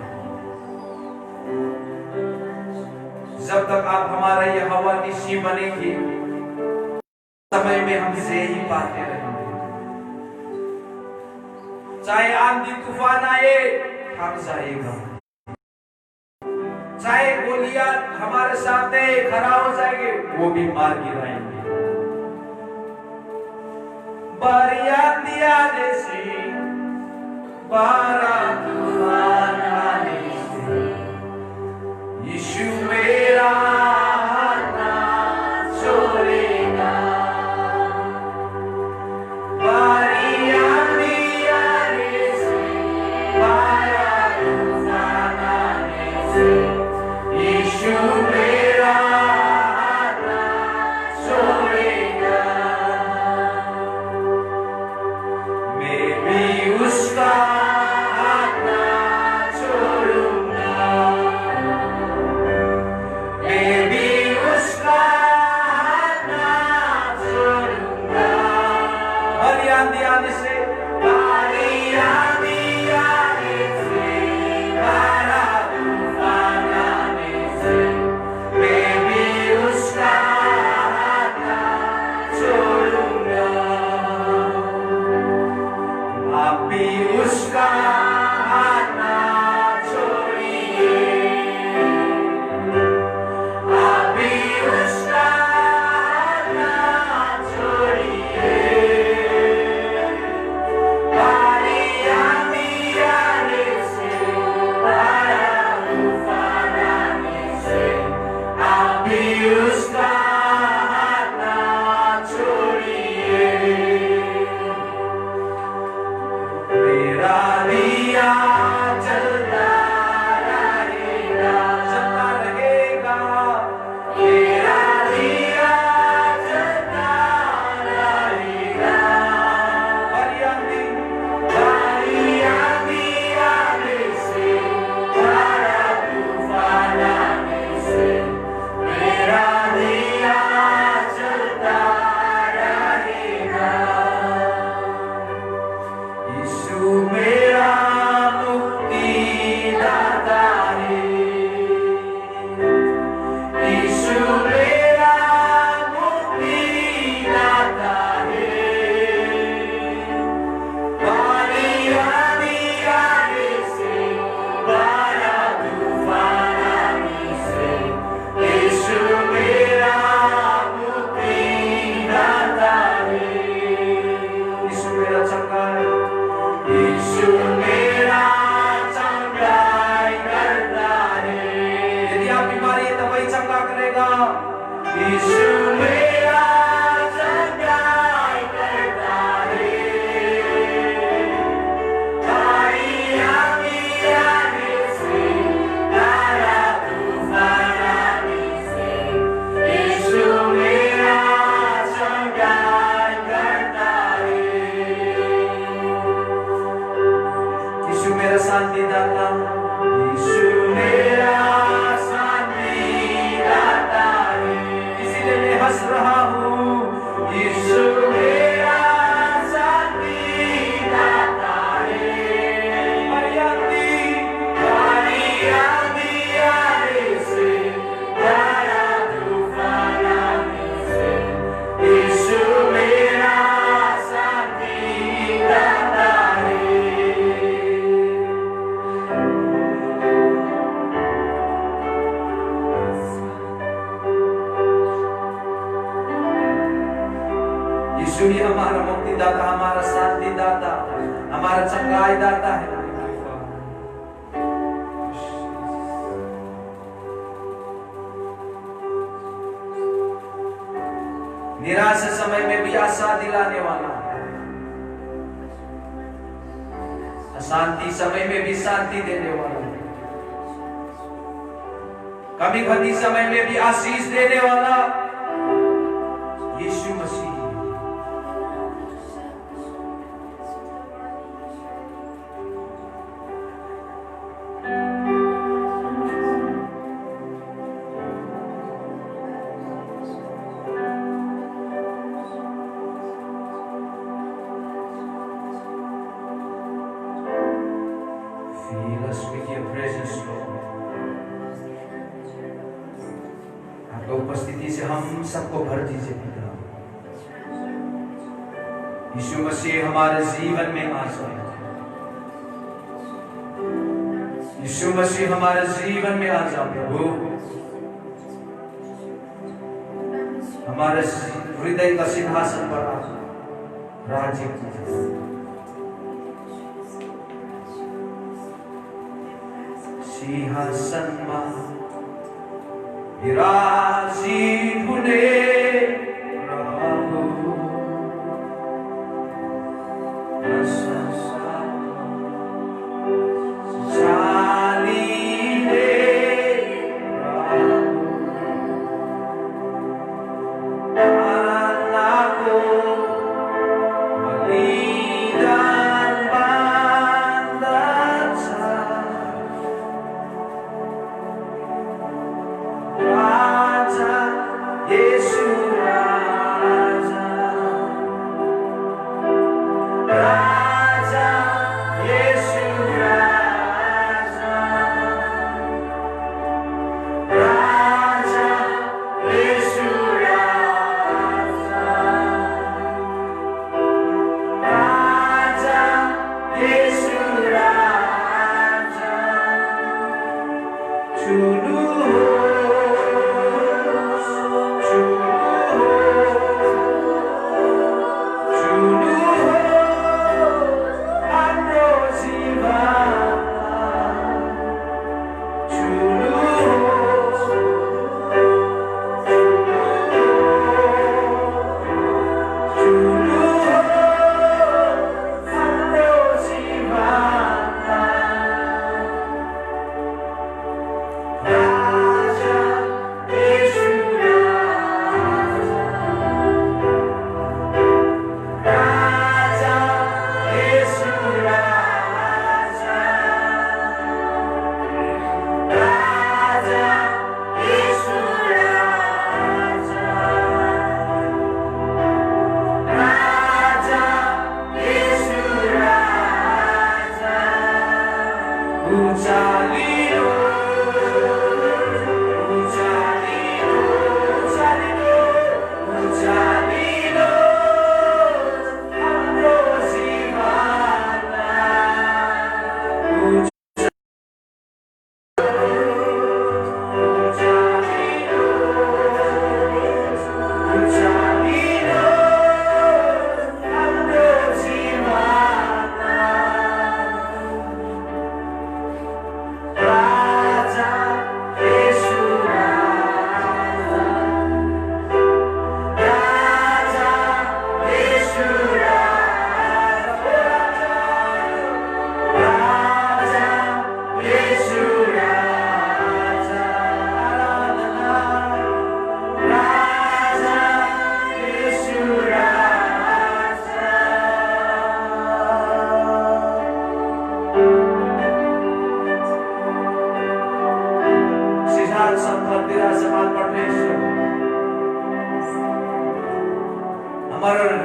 जब तक आप हमारा यहोवा निस्सी बनेंगे, समय में हम से ही पाते रहेंगे। चाहे आंधी तूफान आए, थम जाएगा। चाहे गोलियां हमारे सामने खड़ा हो जाएंगे, वो भी मार गिराएंगे। बारियां आने से, बारा तूफान आने से, यीशु मेरा हाथ ना छोड़ेगा। बारियां आने से, बारा तूफान आने से, यीशु मेरा हाथ ना छोड़ेगा। मैं भी उसका हाथ ना शांति दाता, यीशु मेरा शांति दाता है। इसीलिए मैं हंस रहा हूँ, यीशु मेरा शांति दाता है। बड़ी आंधी आने से, बड़ा तूफान आने से, यीशु मेरा शांति दाता है। यीशु ही हमारा मुक्तिदाता, हमारा शांति दाता, हमारा चंगाई दाता है। निराश समय में भी आशा दिलाने वाला, अशांति समय में भी शांति देने वाला, कभी कभी समय में भी आशीष देने वाला यीशु मसीह। Fill us with your presence, Lord. आपका उपस्थिति से हम सबको भर दीजिए पिता। यीशु मसीह हमारे जीवन में आ जाए। यीशु मसीह हमारे जीवन में आ जाओ प्रभु। हमारे हृदय का सिंहासन पर आप राज्य कीजिए। सिंहासन में विराजित होने प्रभु, प्रशंसा चालीने प्रभु, आराधना को बलिदान बांधा राजा यीशु राजा, राजा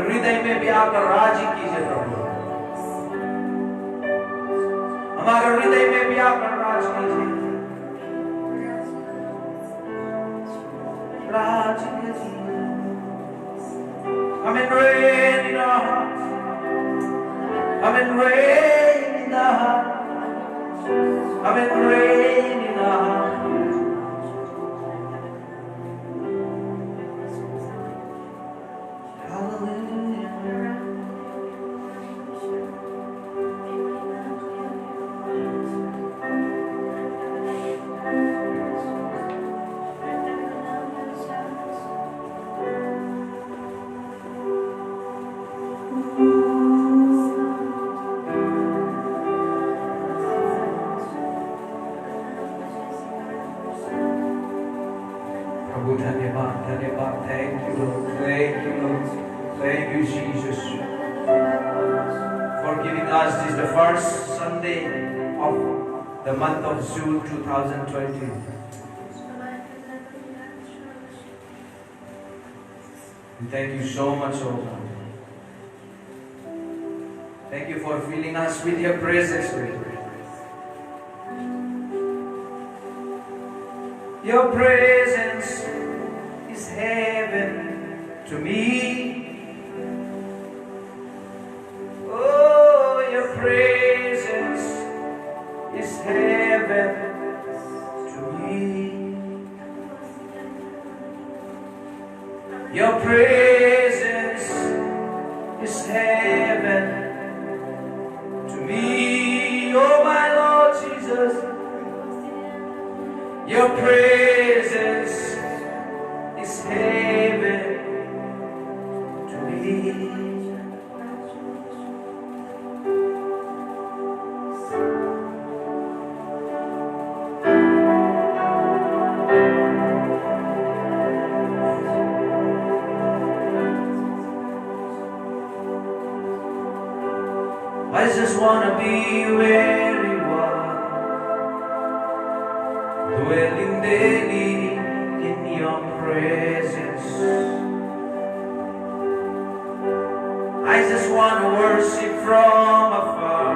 हृदय में भी आकर राज कीजिए प्रभु, हमारे हृदय में भी आकर राज कीजिए, राज कीजिए। Come and reign in our hearts. Come and reign in our hearts. Come and reign in our hearts. Hallelujah. प्रभु धन्यवाद, धन्यवाद। Thank you Lord, thank you Lord, thank you Jesus for giving us this the first Sunday of the month of June 2020. We thank you so much, oh God. Thank you for filling us with your presence, Lord. Your presence is heaven to me. Oh, your presence is heaven to me. Your presence is heaven to me. Oh, my Lord Jesus. Your presence is heaven to me. I just wanna be where you are, dwelling daily in your presence. I just want to worship from afar.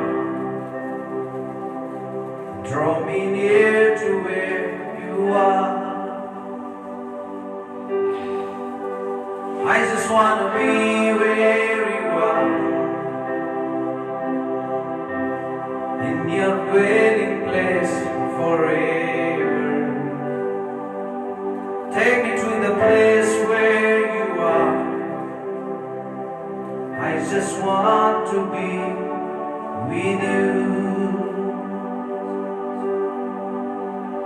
Draw me near to where you are. I just want to be where you are, in your dwelling place forever. Take me to the place where you are. I just want to be with you.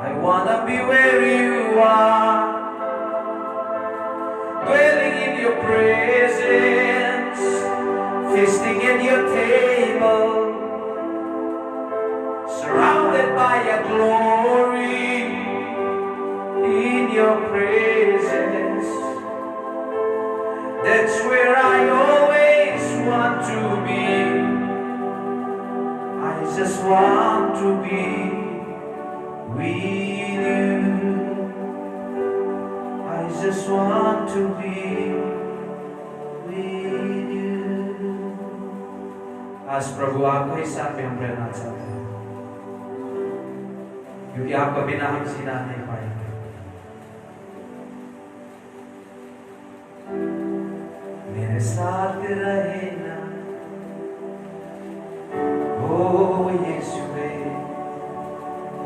I wanna be where you are, dwelling in your presence, feasting at your table, surrounded by your glory, in your presence. That's where I always want to be. I just want to be with you. I just want to be with you. आज प्रभु आपको ही साथ में हम रहना चाहते हैं, क्योंकि आपका बिना हम जीना नहीं पाएंगे। मेरे साथ रहना ओ यीशुए,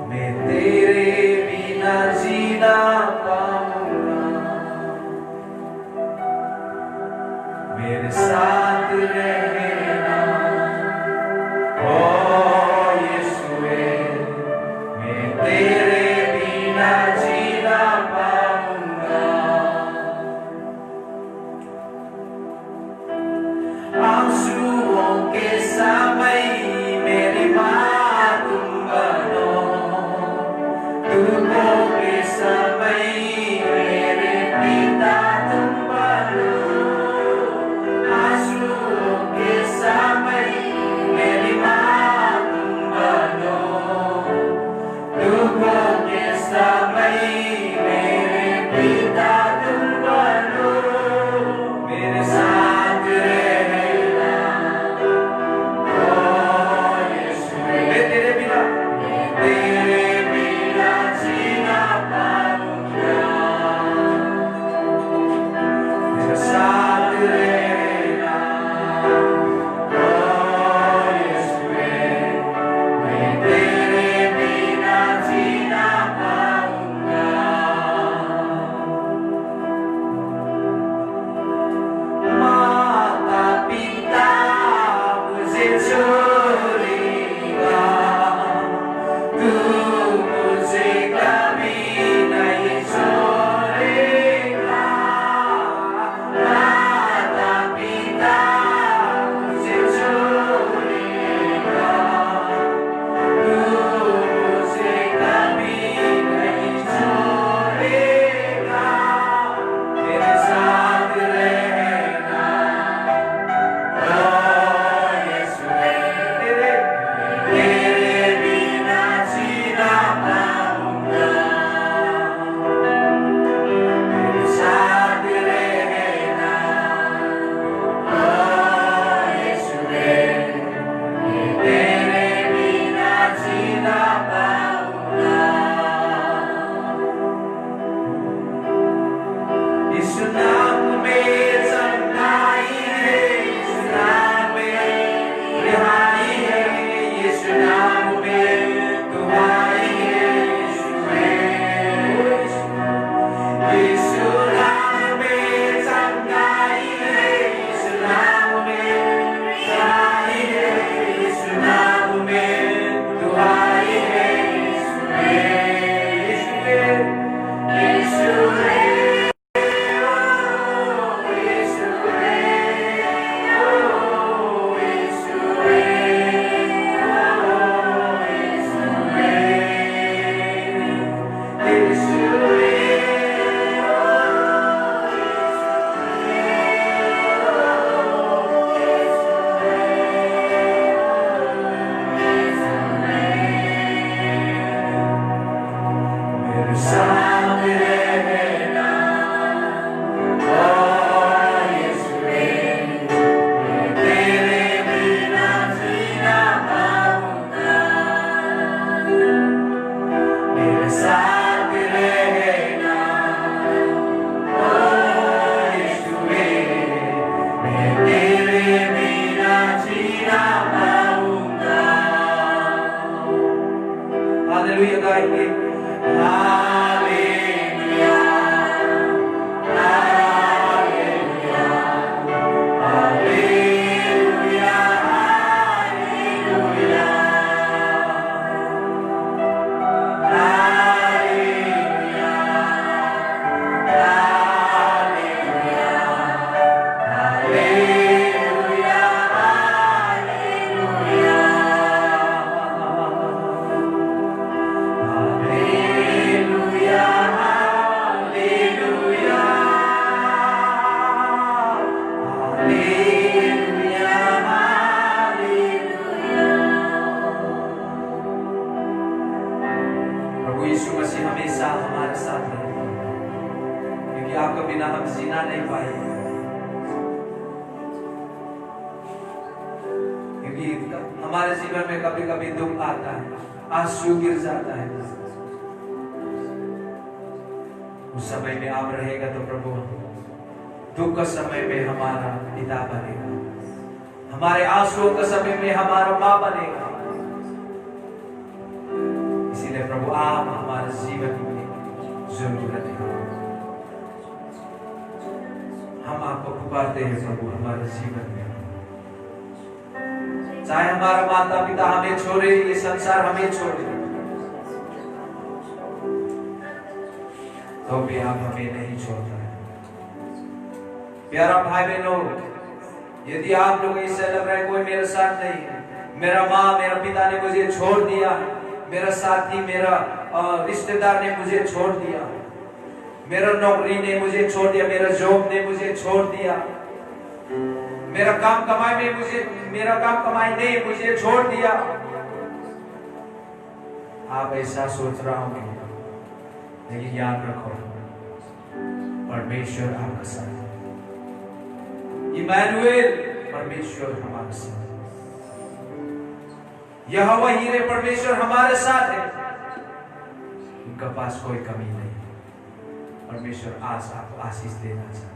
मैं तेरे बिना जीना पाऊंगा। मेरे साथ रहना ओ यीशुए, मैं तेरे बिना जीना पाऊंगा। आंसुओं के समय मेरी माँ तुम बनो, दुखों के समय मेरे पिता तुम बनो। आंसुओं के समय मेरी माँ तुम बनो, दुखों के समय मेरे पिता तुम बनो। मेरे साथ हमारे जीवन में कभी कभी दुख आता है, आंसू गिर जाता है, उस समय में आप रहेगा तो प्रभु दुख का समय में हमारा पिता बनेगा, हमारे आंसुओं के समय में हमारा माँ बनेगा। इसीलिए प्रभु आप हमारे जीवन में जरूर रहेगा। हम आपको पुकारते हैं प्रभु हमारे जीवन में, चाहे हमारा माता पिता हमें छोड़े, ये संसार हमें छोड़े, तो भी आप हमें नहीं छोड़ता है। प्यारा भाई बहनों, यदि आप लोग इससे लग रहा है कोई मेरे साथ नहीं है, मेरा माँ मेरा पिता ने मुझे छोड़ दिया, मेरा साथी मेरा रिश्तेदार ने मुझे छोड़ दिया, मेरा नौकरी ने मुझे छोड़ दिया, मेरा जॉब ने मुझे छोड़ दिया, मेरा काम कमाई ने मुझे छोड़ दिया, आप ऐसा सोच रहा होंगे, लेकिन याद रखो परमेश्वर आपका साथ है। इमैनुएल, परमेश्वर हमारे साथ, यहोवा हीरे परमेश्वर हमारे साथ है, उनका पास कोई कमी नहीं। परमेश्वर आज आपको आशीष देना चाहता है,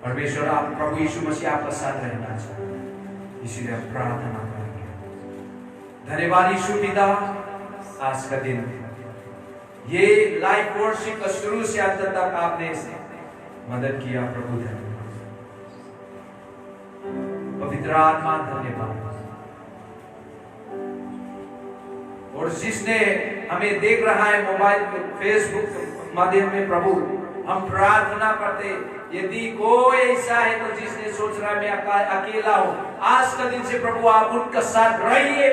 परमेश्वर आप प्रभु यीशु मसीह आपका साथ रहना चाहता है। इसीलिए हम प्रार्थना करेंगे। धन्यवाद यीशु पिता, आज का दिन ये लाइव वर्शिप का शुरू से अंत तक आपने मदद किया प्रभु, धन्यवाद। पवित्र आत्मा धन्यवाद, और जिसने हमें देख रहा है मोबाइल पे, फेसबुक माध्यम में, प्रभु हम प्रार्थना करते, यदि कोई ऐसा है तो जिसने सोच रहा है मैं अकेला हूं, आज का दिन से प्रभु आप उनका साथ रहिए।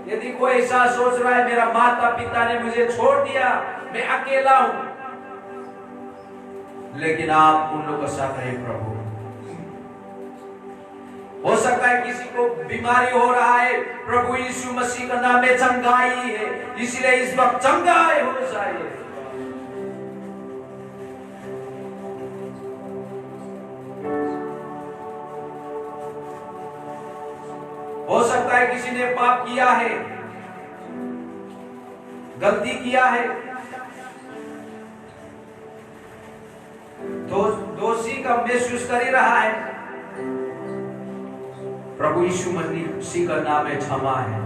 यदि कोई ऐसा सोच रहा है मेरा माता पिता ने मुझे छोड़ दिया, मैं अकेला हूं, लेकिन आप उन लोगों का साथ रहिए प्रभु। हो सकता है किसी को बीमारी हो रहा है, प्रभु यीशु मसीह का नाम में चंगाई है, इसलिए इस वक्त चंगाई हो जाए। हो सकता है किसी ने पाप किया है, गलती किया है, दोषी का महसूस कर ही रहा है, प्रभु यीशु मसीह का नाम में क्षमा है,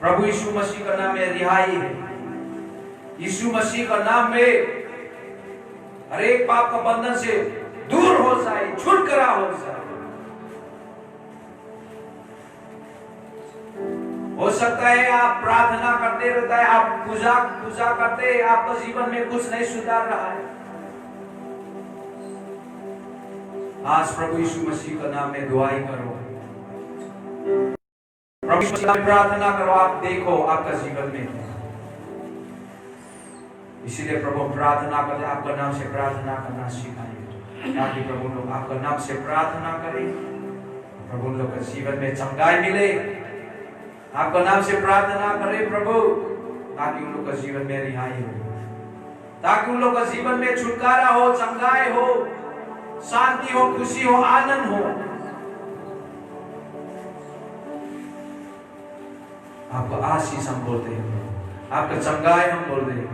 प्रभु यीशु मसीह का नाम में रिहाई है, यीशु मसीह का नाम में हर एक पाप का बंधन से दूर हो जाए, छुटकारा हो जाए। हो सकता है आप प्रार्थना करते रहता है, आप पूजा करते, आपका जीवन में कुछ नहीं सुधार रहा है, आज प्रभु यीशु मसीह का नाम में दुआई करो, प्रभु यीशु मसीह में प्रार्थना करो, आप देखो आपका जीवन में। इसीलिए प्रभु प्रार्थना करते, आपका नाम से प्रार्थना करना सिखाइए, ताकि प्रभु लोग आपका नाम से प्रार्थना करें, प्रभु लोग के जीवन में चंगाई मिले। आपका नाम से प्रार्थना करें प्रभु, ताकि उन लोग का जीवन में रिहाई हो, ताकि उन लोग का जीवन में छुटकारा हो, चंगाई हो, शांति हो, खुशी हो, आनंद हो। आपको आशीष हम बोलते हैं, आपका चंगाई हम बोलते हैं।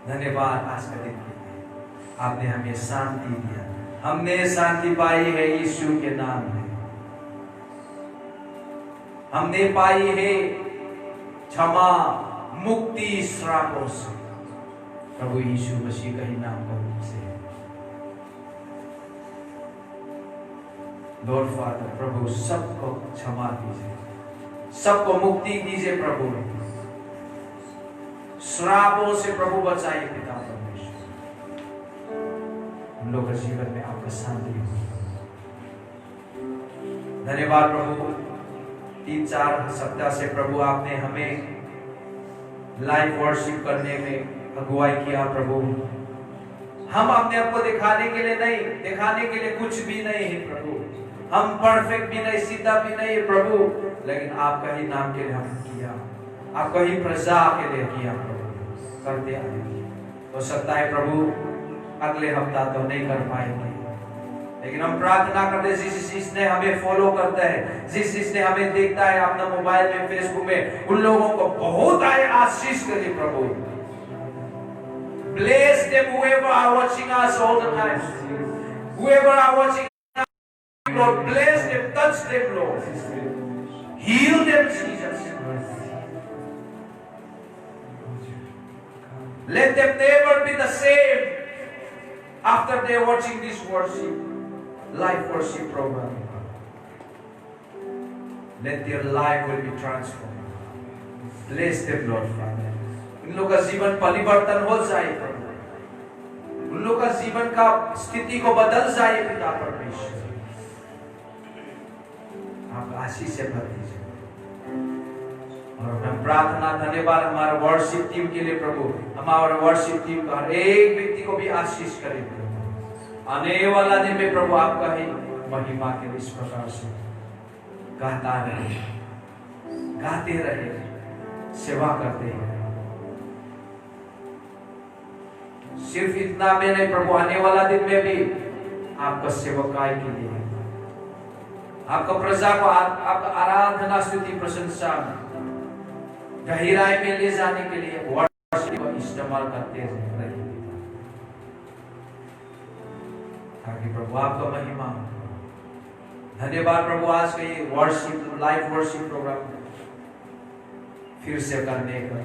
धन्यवाद आज का दिन आपने हमें शांति दिया, हमने शांति पाई है यीशु के नाम में, हमने पाई है क्षमा, मुक्ति श्रापों से, प्रभु यीशु मसीह का ही नाम से। लॉर्ड फादर, प्रभु सबको क्षमा दीजिए, सबको मुक्ति दीजिए प्रभु, श्रापों से प्रभु बचाइए पिता परमेश्वर, हम लोग के जीवन में आपका शांति हो। धन्यवाद प्रभु, 3-4 सप्ताह से प्रभु आपने हमें लाइव वर्शिप करने में अगुवाई किया प्रभु। हम अपने आप को दिखाने के लिए नहीं, दिखाने के लिए कुछ भी नहीं है प्रभु, हम परफेक्ट भी नहीं, सीधा भी नहीं है प्रभु, लेकिन आपका ही नाम के लिए हम किया, आपका ही प्रजा के लिए किया प्रभु, करते आए। हो सकता है प्रभु अगले हफ्ता तो नहीं कर पाएंगे, लेकिन हम प्रार्थना करते हैं जिस जिसने हमें फॉलो करता है, जिस जिसने हमें देखता है अपना मोबाइल में, फेसबुक में, उन लोगों को बहुत आशीष करिए प्रभु। Bless them whoever are watching us all the time. Whoever are watching us, Lord, bless them, touch them, Lord. Heal them, Jesus. Let them never be the same after they are watching this worship, live worship program. Let their life will be transformed. Bless them, Lord Father. उन लोग का जीवन परिवर्तन हो जाए प्रभु, उन लोग का जीवन का स्थिति को बदल जाए पिता परमेश्वर। आप आशीष से भर दीजिए। और हम प्रार्थना धन्यवाद हमारे वर्शिप टीम के लिए प्रभु, हमारे वर्शिप टीम का हर एक व्यक्ति को भी आशीष करें प्रभु। आने वाला दिन में प्रभु आपका ही महिमा के इस प्रकार से गाता रहे, गाते रहे, सेवा करते हैं। सिर्फ इतना में नहीं प्रभु, आने वाला दिन में भी आपका सेवकाई के लिए, आपका प्रजा को आपका आराधना स्तुति प्रशंसा गहराई में ले जाने के लिए वर्शिप को इस्तेमाल करते रहे, ताकि प्रभु आपका महिमा। धन्यवाद प्रभु, आज का ये वर्शिप, लाइव वर्शिप प्रोग्राम फिर से करने का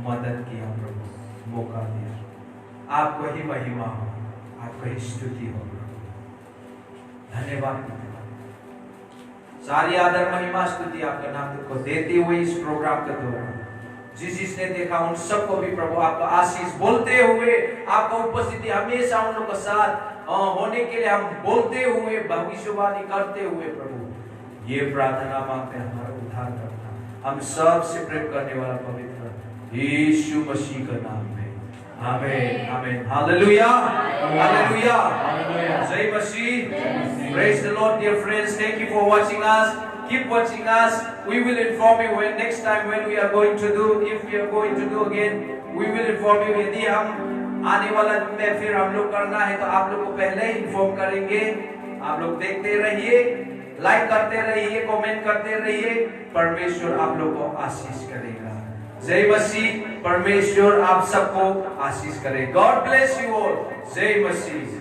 मदद किया प्रभु, मौका दिया। आपको ही महिमा हो, आपको ही स्तुति हो। धन्यवाद, सारी आदर महिमा स्तुति आपका नाम को देते हुए इस प्रोग्राम के दौरान जिस जिसने देखा उन सबको भी प्रभु आपका आशीष बोलते हुए, आपका उपस्थिति हमेशा उन लोगों के साथ होने के लिए हम बोलते हुए, भविष्यवाणी करते हुए प्रभु ये प्रार्थना मांगते हैं हमारा उद्धार करना, हम सब से प्रेम करने वाला पवित्र यीशु मसीह का नाम में, आमीन आमीन। हालेलुया हालेलुया, जय मसीह। Praise the Lord, dear friends. Thank you for watching us. Keep watching us. We will inform you when next time when we are going to do, if we are going to do again, we will inform you। यदि हम आने वाला दिन में फिर हम लोग करना है तो आप लोग को पहले ही इन्फॉर्म करेंगे। आप लोग देखते रहिए, लाइक करते रहिए, कमेंट करते रहिए। परमेश्वर आप लोग को आशीष करेगा। जय मसीह। परमेश्वर आप सबको आशीष करे। God bless you all. जय मसीह।